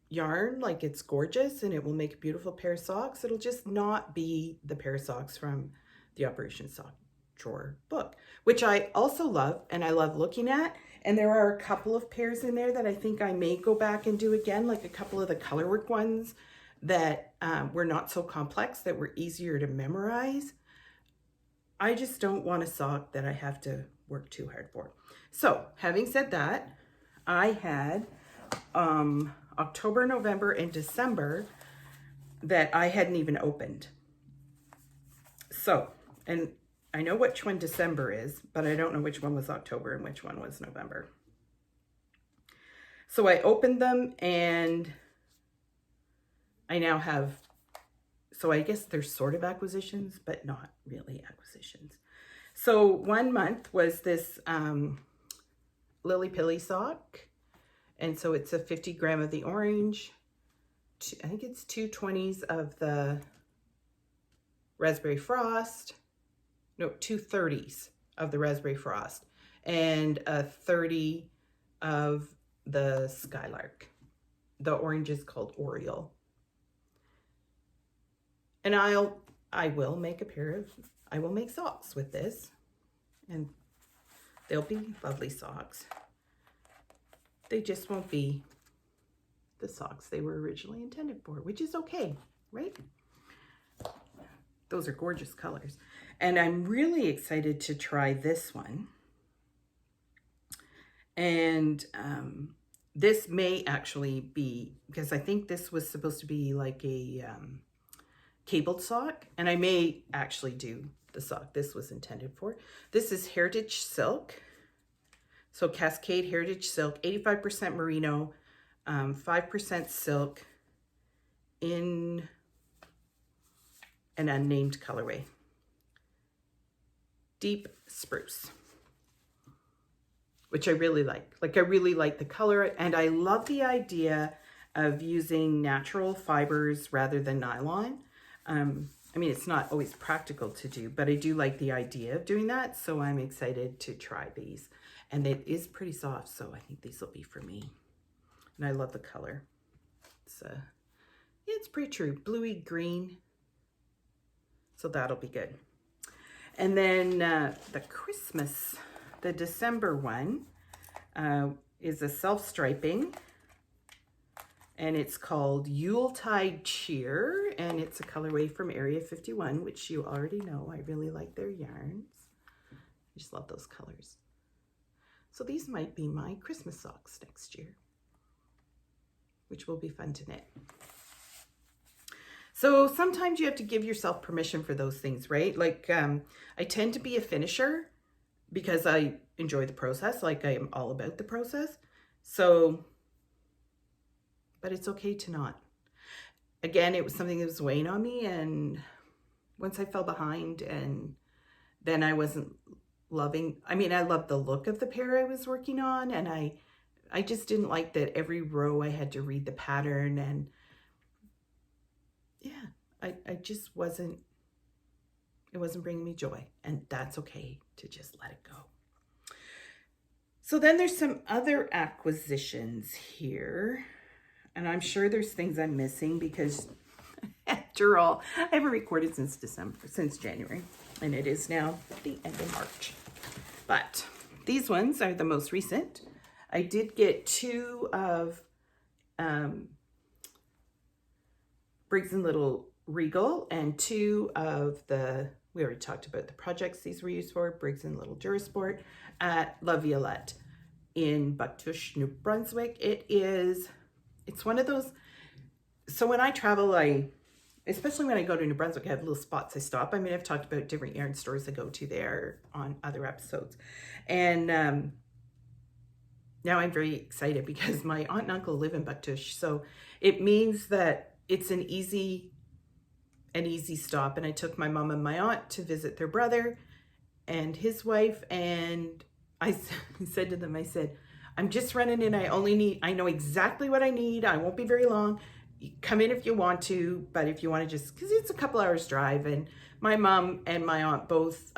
yarn. Like, it's gorgeous, and it will make a beautiful pair of socks. It'll just not be the pair of socks from the Operation Sock Drawer book, which I also love, and I love looking at. And there are a couple of pairs in there that I think I may go back and do again, like a couple of the colorwork ones that were not so complex, that were easier to memorize. I just don't want a sock that I have to work too hard for. So, having said that, I had October, November, and December that I hadn't even opened. So, and I know which one December is, but I don't know which one was October and which one was November. So I opened them and I now have, so I guess they're sort of acquisitions, but not really acquisitions. So 1 month was this Lily Pilly sock. And so it's a 50 gram of the orange. I think it's 2 20s of the Raspberry Frost. No, 2 30s of the Raspberry Frost. And a 30 of the Skylark. The orange is called Oriole. And I will make I will make socks with this. And they'll be lovely socks. They just won't be the socks they were originally intended for, which is okay, right? Those are gorgeous colors. And I'm really excited to try this one. And this may actually be, because I think this was supposed to be like a cabled sock, and I may actually do the sock this was intended for. This is Heritage Silk. So Cascade Heritage Silk, 85% merino, 5% silk in an unnamed colorway. Deep spruce, which I really like. Like, I really like the color, and I love the idea of using natural fibers rather than nylon. I mean, it's not always practical to do, but I do like the idea of doing that. So I'm excited to try these. And it is pretty soft, so I think these will be for me. And I love the color. It's yeah, it's pretty true, bluey green. So that'll be good. And then the Christmas, the December one is a self-striping. And it's called Yuletide Cheer. And it's a colorway from Area 51, which you already know. I really like their yarns. I just love those colors. So these might be my Christmas socks next year, which will be fun to knit. So sometimes you have to give yourself permission for those things, right? Like I tend to be a finisher because I enjoy the process. Like, I am all about the process. So, but it's okay to not. Again, it was something that was weighing on me, and once I fell behind, and then I wasn't loving, I mean, I loved the look of the pair I was working on, and I just didn't like that every row I had to read the pattern, and yeah, I just wasn't, it wasn't bringing me joy, and that's okay to just let it go. So then there's some other acquisitions here, and I'm sure there's things I'm missing because after all, I haven't recorded since January, and it is now the end of March. But these ones are the most recent. I did get 2 of Briggs Little Regal and 2 of the, we already talked about the projects these were used for, Briggs and Little Durasport at La Violette in Bucktush, New Brunswick. It's one of those, so when I travel, especially when I go to New Brunswick, I have little spots I stop. I mean, I've talked about different yarn stores I go to there on other episodes. And now I'm very excited because my aunt and uncle live in Bucktush. So it means that it's an easy stop. And I took my mom and my aunt to visit their brother and his wife. And I said to them, I said, I'm just running in. I know exactly what I need. I won't be very long. You come in if you want to, but if you want to just, because it's a couple hours drive, and my mom and my aunt both,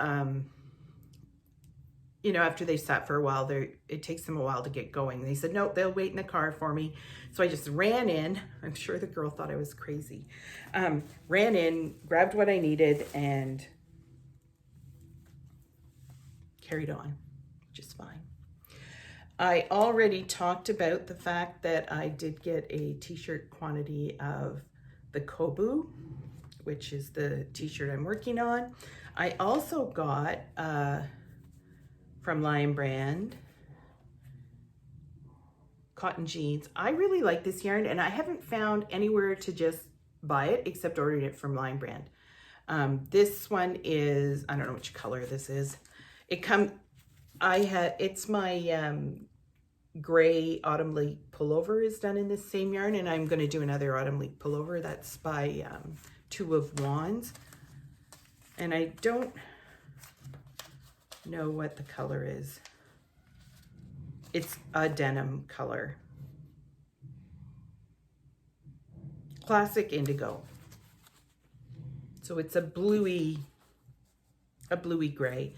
you know, after they sat for a while, it takes them a while to get going. They said, no, they'll wait in the car for me. So I just ran in. I'm sure the girl thought I was crazy. Ran in, grabbed what I needed, and carried on, just fine. I already talked about the fact that I did get a t-shirt quantity of the Coboo, which is the t-shirt I'm working on. I also got from Lion Brand cotton jeans. I really like this yarn, and I haven't found anywhere to just buy it except ordering it from Lion Brand. This one is, I don't know which color this is. It's my gray Autumn Leaf pullover is done in this same yarn, and I'm going to do another Autumn Leaf pullover that's by Two of Wands, and I don't know what the color is. It's a denim color, classic indigo. So it's a bluey gray,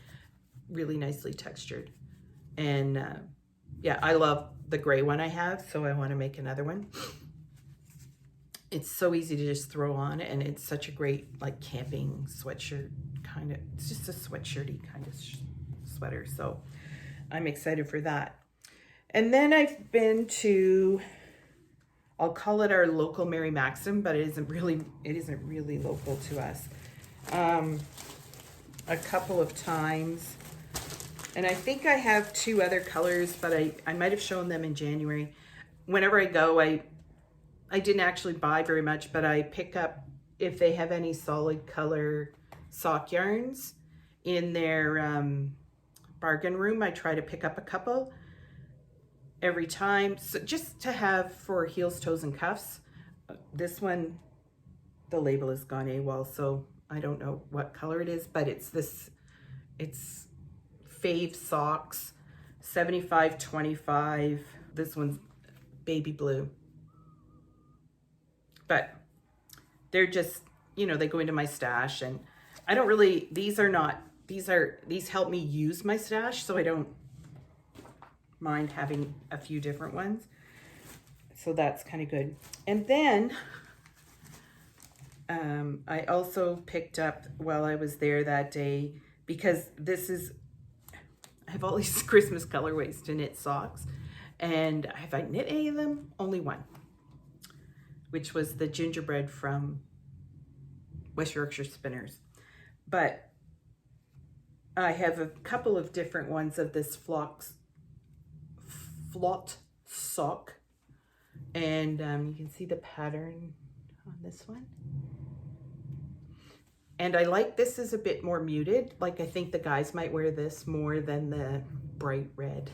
really nicely textured. And yeah, I love the gray one I have, so I want to make another one. It's so easy to just throw on, and it's such a great like camping sweatshirt kind of, it's just a sweatshirty kind of sweater. So I'm excited for that. And then I've been to, I'll call it our local Mary Maxim, but it isn't really local to us. A couple of times. And I think I have two other colors, but I might have shown them in January. Whenever I go, I didn't actually buy very much, but I pick up, if they have any solid color sock yarns in their bargain room, I try to pick up a couple every time, so just to have for heels, toes, and cuffs. This one, the label has gone AWOL, so I don't know what color it is, but it's Fave Socks, 75-25. This one's baby blue. But they're just, you know, they go into my stash, and I don't really, these help me use my stash, so I don't mind having a few different ones. So that's kind of good. And then I also picked up while I was there that day, because I have all these Christmas colorways to knit socks, and have I knit any of them? Only one, which was the gingerbread from West Yorkshire Spinners. But I have a couple of different ones of this Flot sock, and you can see the pattern on this one. And I like this is a bit more muted. Like, I think the guys might wear this more than the bright red.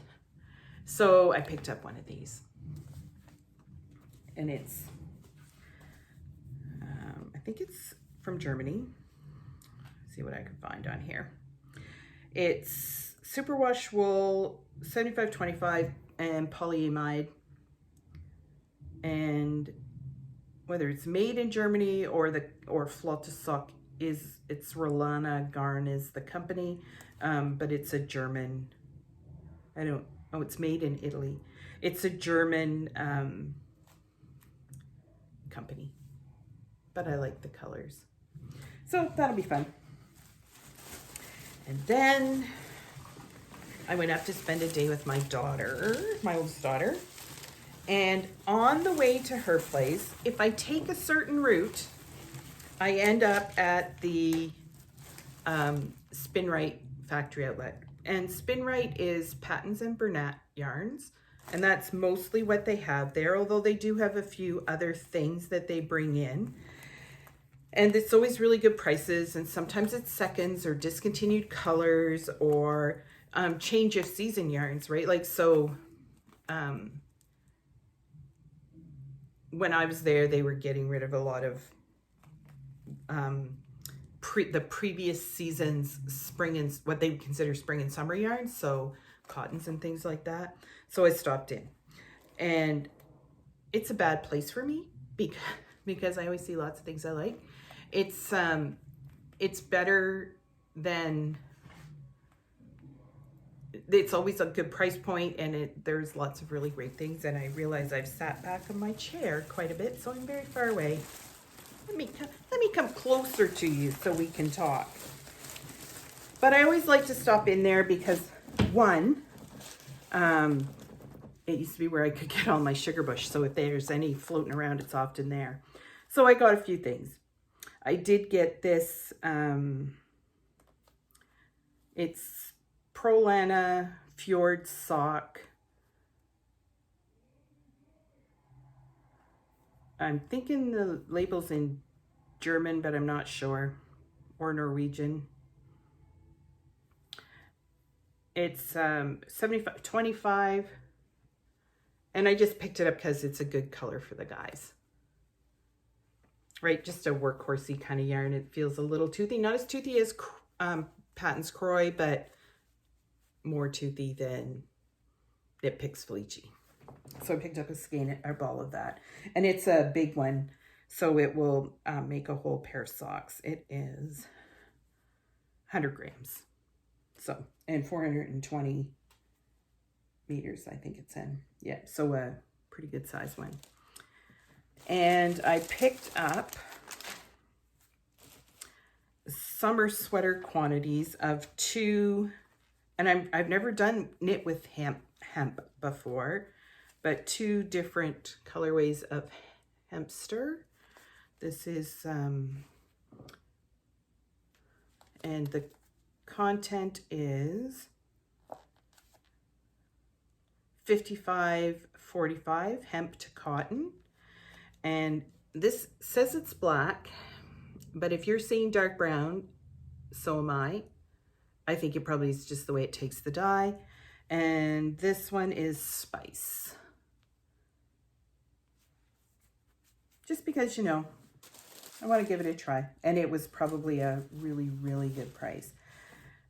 So I picked up one of these, and it's I think it's from Germany. Let's see what I can find on here. It's superwash wool, 75-25, and polyamide. And whether it's made in Germany or Flotte Sock, it's Rolana Garn is the company, but it's a German, it's made in Italy. It's a German company, but I like the colors. So that'll be fun. And then I went up to spend a day with my daughter, my oldest daughter. And on the way to her place, if I take a certain route, I end up at the Spinrite factory outlet. And Spinrite is Patons and Burnett yarns. And that's mostly what they have there, although they do have a few other things that they bring in. And it's always really good prices, and sometimes it's seconds or discontinued colors or change of season yarns, right? Like, so when I was there, they were getting rid of a lot of the previous season's spring and what they would consider spring and summer yarns, so cottons and things like that. So I stopped in, and it's a bad place for me because I always see lots of things I like. It's better than, it's always a good price point, and there's lots of really great things. And I realize I've sat back in my chair quite a bit, so I'm very far away. Let me come closer to you so we can talk. But I always like to stop in there because, one, it used to be where I could get all my sugar bush, so if there's any floating around, it's often there. So I got a few things. I did get this, it's Prolana Fjord sock. I'm thinking the label's in German, but I'm not sure. or Norwegian. It's 25. And I just picked it up because it's a good color for the guys. Right, just a workhorsey kind of yarn. It feels a little toothy. Not as toothy as Patons Kroy, but more toothy than Knitpick Felici. So I picked up a ball of that. And it's a big one, so it will make a whole pair of socks. It is 100 grams. So, and 420 meters, I think it's in. Yeah, so a pretty good size one. And I picked up summer sweater quantities of 2, and I've never done knit with hemp before, but 2 different colorways of hempster. This is, and the content is 55-45 hemp to cotton. And this says it's black, but if you're seeing dark brown, so am I. I think it probably is just the way it takes the dye. And this one is spice. Just because, you know, I want to give it a try. And it was probably a really, really good price.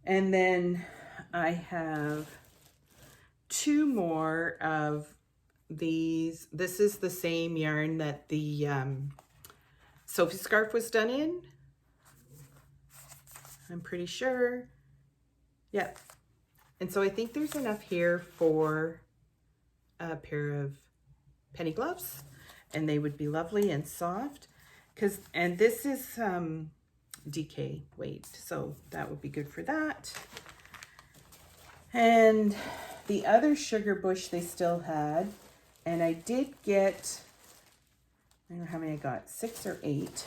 And then I have 2 more of these. This is the same yarn that the Sophie scarf was done in. I'm pretty sure. Yep. And so I think there's enough here for a pair of penny gloves, and they would be lovely and soft. And this is DK weight, so that would be good for that. And the other sugar bush they still had, and I did get, I don't know how many I got, 6 or 8.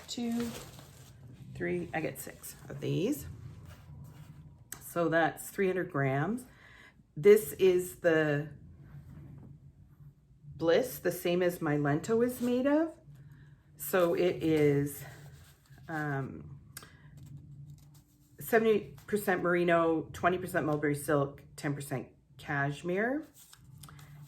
2, 3, I get 6 of these. So that's 300 grams. This is the Bliss, the same as my Lento is made of. So it is 70% merino, 20% mulberry silk, 10% cashmere.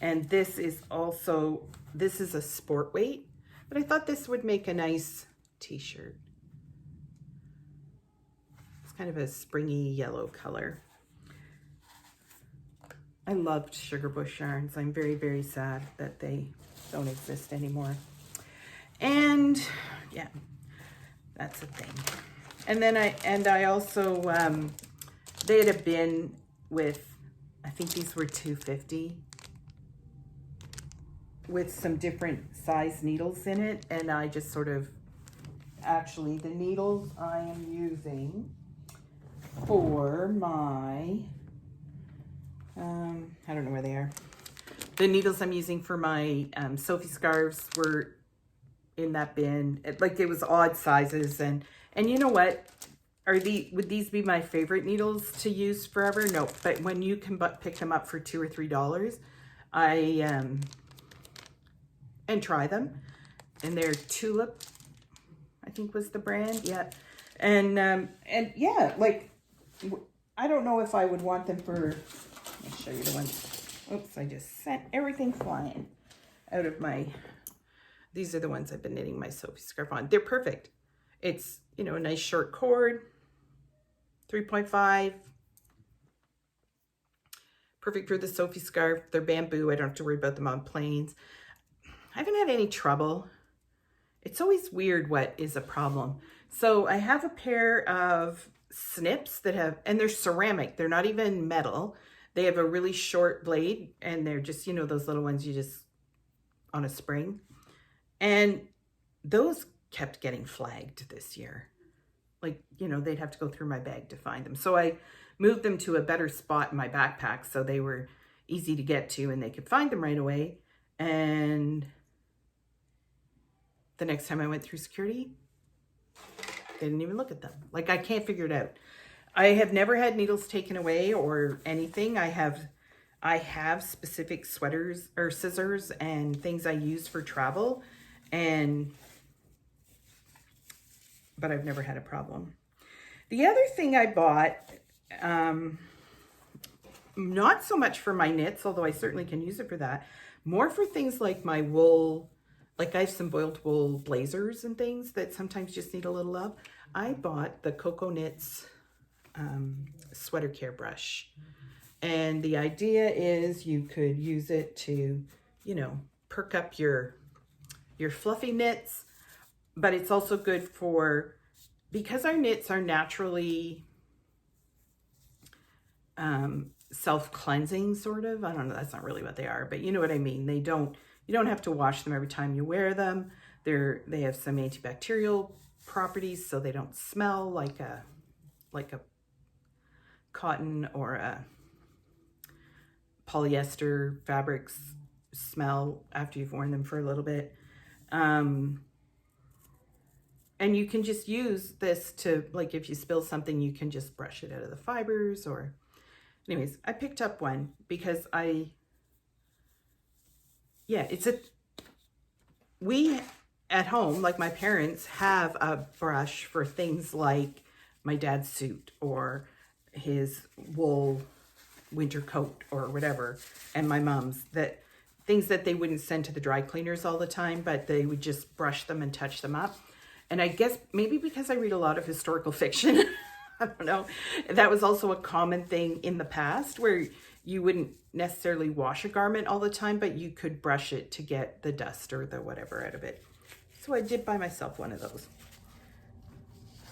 And this is also, this is a sport weight, but I thought this would make a nice t-shirt. It's kind of a springy yellow color. I loved sugar bush yarns. I'm very, very sad that they don't exist anymore. And yeah, that's a thing. And then I also, they had a bin with, I think these were $2.50 with some different size needles in it. And I just sort of, actually the needles I am using for my, I don't know where they are. The needles I'm using for my Sophie scarves were in that bin. It was odd sizes, and you know what? Would these be my favorite needles to use forever? No, but when you can pick them up for $2 or $3, and try them, and they're Tulip, I think was the brand, yeah, and yeah, like I don't know if I would want them for. Let me show you the ones. Oops, I just sent everything flying out of my. These are the ones I've been knitting my Sophie scarf on. They're perfect. It's, you know, a nice short cord, 3.5. Perfect for the Sophie scarf. They're bamboo. I don't have to worry about them on planes. I haven't had any trouble. It's always weird what is a problem. So I have a pair of snips that have, and they're ceramic. They're not even metal. They have a really short blade, and they're just, you know, those little ones you just, on a spring. And those kept getting flagged this year. Like, you know, they'd have to go through my bag to find them. So I moved them to a better spot in my backpack so they were easy to get to and they could find them right away. And the next time I went through security, they didn't even look at them. Like, I can't figure it out. I have never had needles taken away or anything. I have specific sweaters or scissors and things I use for travel, and but I've never had a problem. The other thing I bought, not so much for my knits, although I certainly can use it for that, more for things like my wool. Like I have some boiled wool blazers and things that sometimes just need a little love. I bought the Coco Knits sweater care brush. And the idea is you could use it to, you know, perk up your fluffy knits, but it's also good for, because our knits are naturally self-cleansing sort of. I don't know, that's not really what they are, but you know what I mean. You don't have to wash them every time you wear them. They have some antibacterial properties, so they don't smell like a cotton or a polyester fabrics smell after you've worn them for a little bit. And you can just use this to, like, if you spill something, you can just brush it out of the fibers. Or anyways, I picked up one because we at home, like my parents, have a brush for things like my dad's suit or his wool winter coat or whatever, and my mom's, that things that they wouldn't send to the dry cleaners all the time, but they would just brush them and touch them up. And I guess maybe because I read a lot of historical fiction, I don't know, that was also a common thing in the past where you wouldn't necessarily wash a garment all the time, but you could brush it to get the dust or the whatever out of it. So I did buy myself one of those.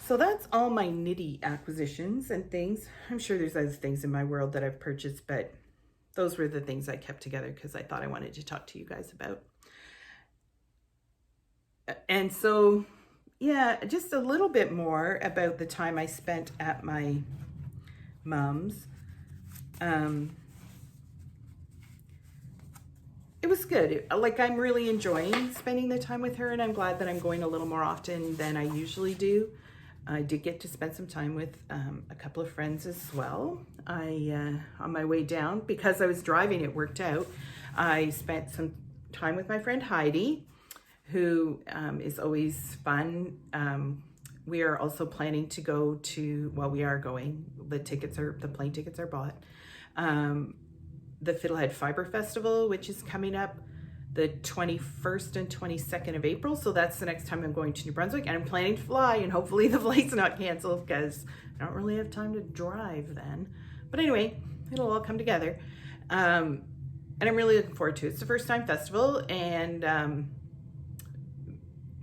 So that's all my knitty acquisitions and things. I'm sure there's other things in my world that I've purchased, but those were the things I kept together because I thought I wanted to talk to you guys about. And so, yeah, just a little bit more about the time I spent at my mom's. It was good. Like, I'm really enjoying spending the time with her, and I'm glad that I'm going a little more often than I usually do. I did get to spend some time with a couple of friends as well. On my way down, because I was driving, it worked out. I spent some time with my friend Heidi, who is always fun. We are also planning to go to, well, we are going, the plane tickets are bought. The Fiddlehead Fiber Festival, which is coming up the 21st and 22nd of April. So that's the next time I'm going to New Brunswick, and I'm planning to fly, and hopefully the flight's not canceled because I don't really have time to drive then. But anyway, it'll all come together. And I'm really looking forward to it. It's the first time festival, and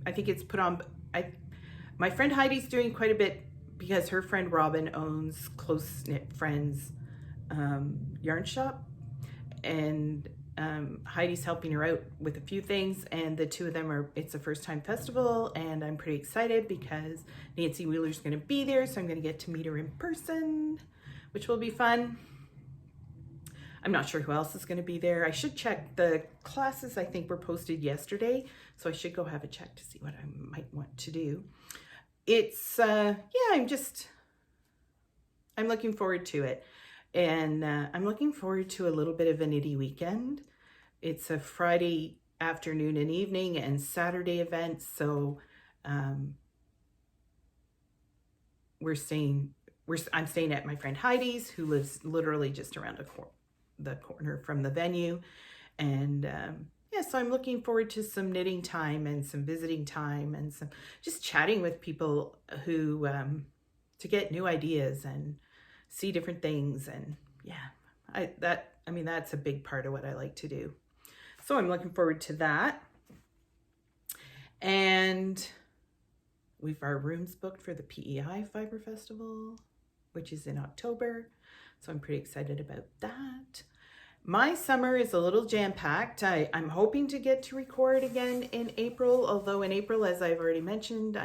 I think it's put on, my friend Heidi's doing quite a bit because her friend Robin owns Close Knit Friends yarn shop, and Heidi's helping her out with a few things, and the two of them it's a first time festival, and I'm pretty excited because Nancy Wheeler's going to be there, so I'm going to get to meet her in person, which will be fun. I'm not sure who else is going to be there. I should check. The classes, I think, were posted yesterday, so I should go have a check to see what I might want to do. It's yeah, I'm looking forward to it. And I'm looking forward to a little bit of a knitty weekend. It's a Friday afternoon and evening and Saturday event. So I'm staying at my friend Heidi's, who lives literally just around the corner from the venue. And yeah, so I'm looking forward to some knitting time and some visiting time and some just chatting with people who to get new ideas and see different things. And yeah, that's a big part of what I like to do. So I'm looking forward to that. And we've our rooms booked for the PEI Fiber Festival, which is in October. So I'm pretty excited about that. My summer is a little jam-packed. I'm hoping to get to record again in April, although in April, as I've already mentioned,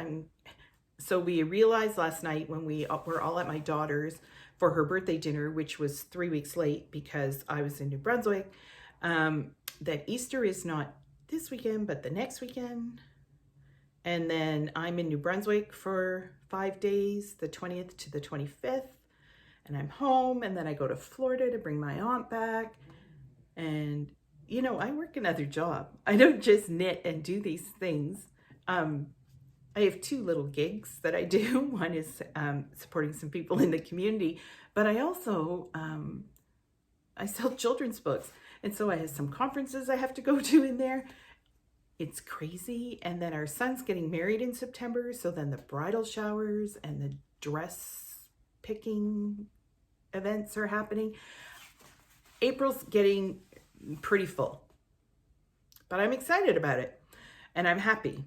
so we realized last night when we were all at my daughter's for her birthday dinner, which was 3 weeks late because I was in New Brunswick, that Easter is not this weekend, but the next weekend. And then I'm in New Brunswick for 5 days, the 20th to the 25th, and I'm home, and then I go to Florida to bring my aunt back. And, you know, I work another job. I don't just knit and do these things. I have two little gigs that I do. One is supporting some people in the community, but I also, I sell children's books. And so I have some conferences I have to go to in there. It's crazy. And then our son's getting married in September. So then the bridal showers and the dress picking events are happening. April's getting pretty full, but I'm excited about it and I'm happy.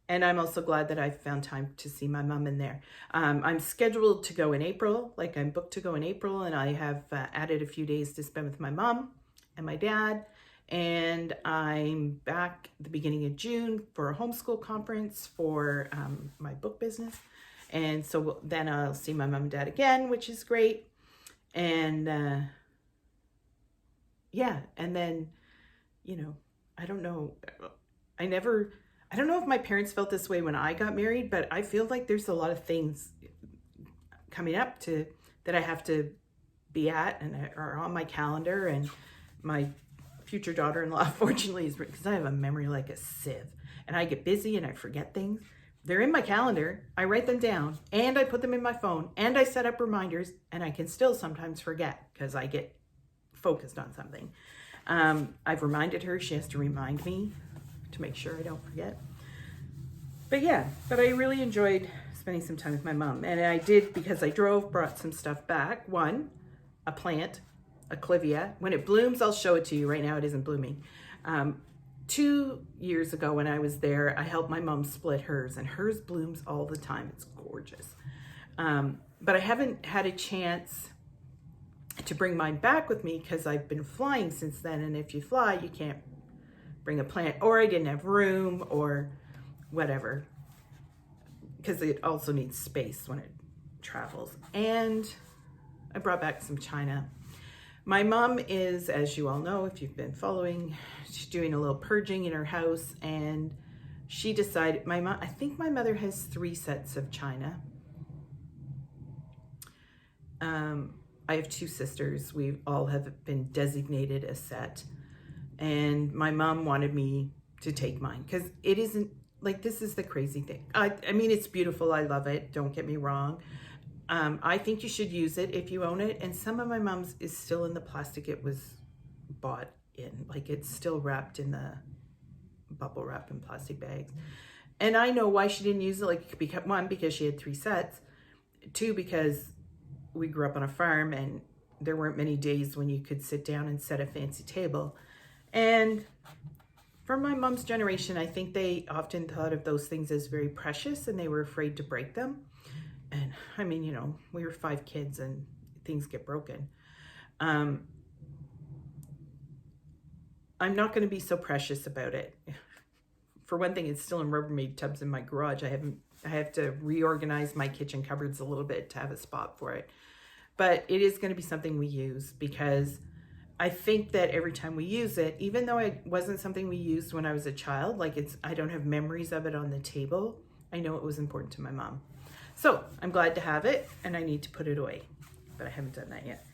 And I'm also glad that I found time to see my mom in there. I'm scheduled to go in April, like I'm booked to go in April, and I have added a few days to spend with my mom and my dad. And I'm back at the beginning of June for a homeschool conference for my book business. And so then I'll see my mom and dad again, which is great. And yeah, and then, you know, I don't know. I don't know if my parents felt this way when I got married, but I feel like there's a lot of things coming up that I have to be at and are on my calendar. And my future daughter-in-law, fortunately, is because I have a memory like a sieve and I get busy and I forget things. They're in my calendar. I write them down and I put them in my phone and I set up reminders, and I can still sometimes forget because I get focused on something. I've reminded her. She has to remind me to make sure I don't forget. But yeah, but I really enjoyed spending some time with my mom. And I did, because I brought some stuff back. One, a plant, a clivia. When it blooms, I'll show it to you. Right now it isn't blooming. 2 years ago when I was there, I helped my mom split hers, and hers blooms all the time. It's gorgeous. But I haven't had a chance to bring mine back with me because I've been flying since then. And if you fly, you can't bring a plant, or I didn't have room or whatever, because it also needs space when it travels. And I brought back some china. My mom is, as you all know, if you've been following, she's doing a little purging in her house, and she decided, I think my mother has 3 sets of china. I have 2 sisters. We all have been designated a set. And my mom wanted me to take mine because it isn't, like, this is the crazy thing. I mean, it's beautiful. I love it. Don't get me wrong. I think you should use it if you own it. And some of my mom's is still in the plastic it was bought in. Like, it's still wrapped in the bubble wrap and plastic bags. And I know why she didn't use it. Like, because she had 3 sets. 2, because we grew up on a farm and there weren't many days when you could sit down and set a fancy table. And for my mom's generation, I think they often thought of those things as very precious and they were afraid to break them. And I mean, you know, we were 5 kids and things get broken. I'm not going to be so precious about it. For one thing, it's still in Rubbermaid tubs in my garage. I have to reorganize my kitchen cupboards a little bit to have a spot for it. But it is going to be something we use, because I think that every time we use it, even though it wasn't something we used when I was a child, like I don't have memories of it on the table, I know it was important to my mom. So I'm glad to have it, and I need to put it away, but I haven't done that yet.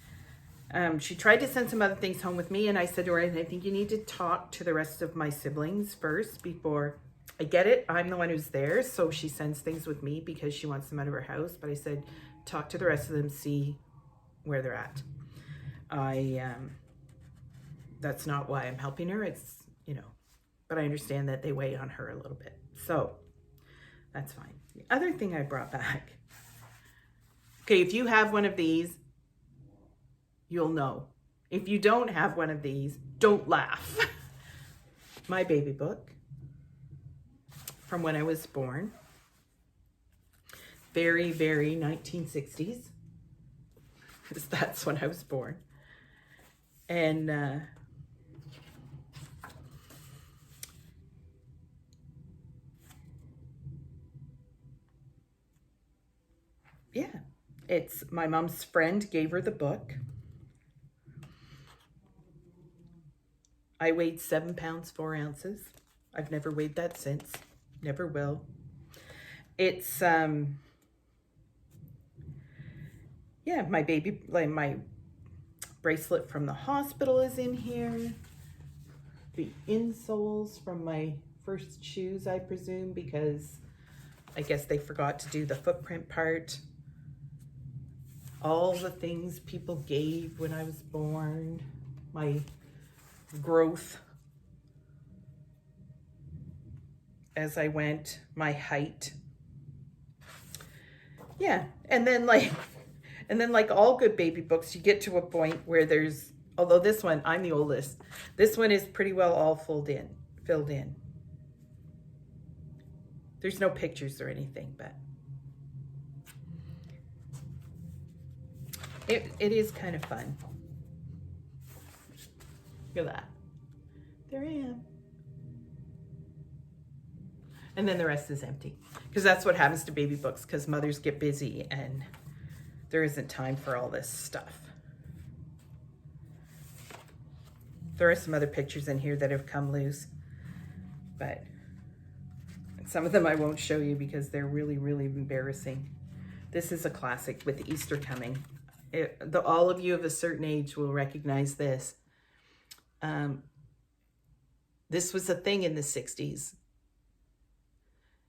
She tried to send some other things home with me, and I said to her, I think you need to talk to the rest of my siblings first before I get it. I'm the one who's there, so she sends things with me because she wants them out of her house. But I said, talk to the rest of them, see where they're at. That's not why I'm helping her. It's, you know, but I understand that they weigh on her a little bit. So that's fine. The other thing I brought back. Okay, if you have one of these, you'll know. If you don't have one of these, don't laugh. My baby book from when I was born. Very, very 1960s. Because that's when I was born. And yeah, it's my mom's friend gave her the book. I weighed 7 pounds, 4 ounces. I've never weighed that since. Never will. It's, yeah, my baby, like my bracelet from the hospital is in here. The insoles from my first shoes, I presume, because I guess they forgot to do the footprint part. All the things people gave when I was born. My growth as I went, my height. Yeah, and then like all good baby books, you get to a point where there's, although this one, I'm the oldest, this one is pretty well all filled in. There's no pictures or anything, but it is kind of fun. Look at that. There I am. And then the rest is empty. Because that's what happens to baby books, because mothers get busy and there isn't time for all this stuff. There are some other pictures in here that have come loose, but some of them I won't show you because they're really, really embarrassing. This is a classic with Easter coming. All of you of a certain age will recognize this. This was a thing in the 60s.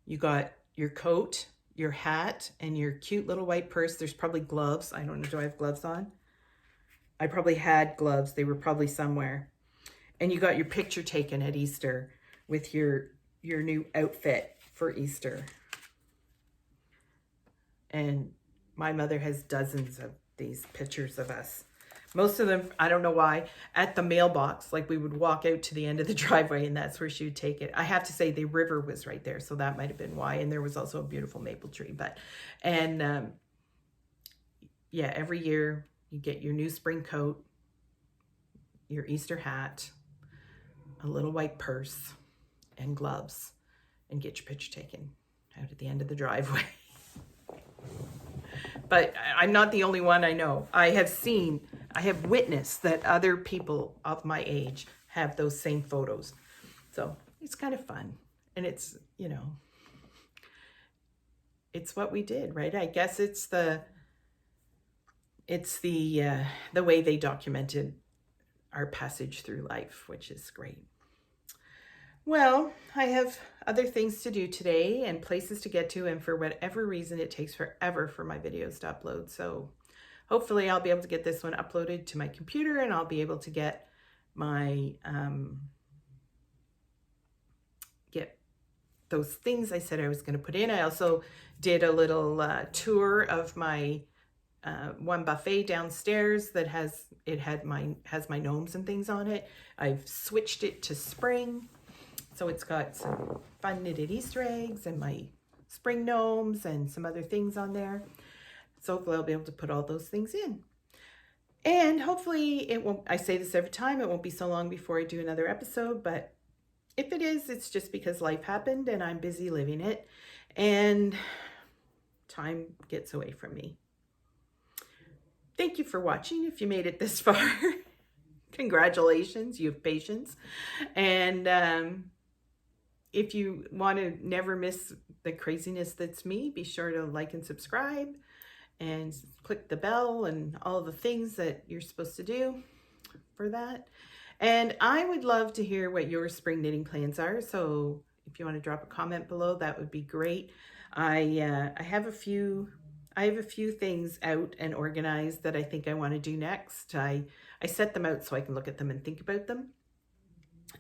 You got your coat, your hat, and your cute little white purse. There's probably gloves. I don't know, do I have gloves on? I probably had gloves. They were probably somewhere. And you got your picture taken at Easter with your new outfit for Easter. And my mother has dozens of these pictures of us. Most of them, I don't know why, at the mailbox. Like we would walk out to the end of the driveway and that's where she would take it. I have to say the river was right there, so that might have been why. And there was also a beautiful maple tree. Yeah, every year you get your new spring coat, your Easter hat, a little white purse, and gloves, and get your picture taken out at the end of the driveway. But I'm not the only one I know. I have witnessed that other people of my age have those same photos. So it's kind of fun. And it's, you know, it's what we did, right? I guess it's the way they documented our passage through life, which is great. Well, I have other things to do today and places to get to, and for whatever reason, it takes forever for my videos to upload. So hopefully I'll be able to get this one uploaded to my computer and I'll be able to get my, get those things I said I was going to put in. I also did a little tour of my one buffet downstairs that has my gnomes and things on it. I've switched it to spring. So it's got some fun knitted Easter eggs and my spring gnomes and some other things on there. So hopefully I'll be able to put all those things in. And hopefully it won't, I say this every time, it won't be so long before I do another episode, but if it is, it's just because life happened and I'm busy living it and time gets away from me. Thank you for watching. If you made it this far, congratulations, you have patience. And if you want to never miss the craziness that's me, be sure to like and subscribe and click the bell and all the things that you're supposed to do for that. And I would love to hear what your spring knitting plans are. So if you want to drop a comment below, that would be great. I have a few things out and organized that I think I want to do next. I set them out so I can look at them and think about them.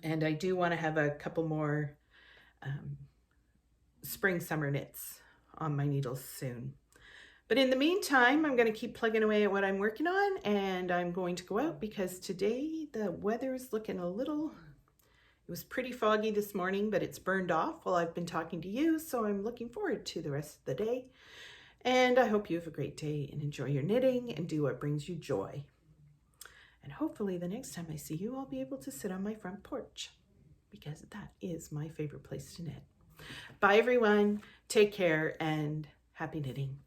And I do want to have a couple more spring summer knits on my needles soon. But in the meantime, I'm going to keep plugging away at what I'm working on, and I'm going to go out because today the weather is looking a little, it was pretty foggy this morning, but it's burned off while I've been talking to you. So I'm looking forward to the rest of the day. And I hope you have a great day and enjoy your knitting and do what brings you joy. And hopefully the next time I see you, I'll be able to sit on my front porch because that is my favorite place to knit. Bye everyone. Take care and happy knitting.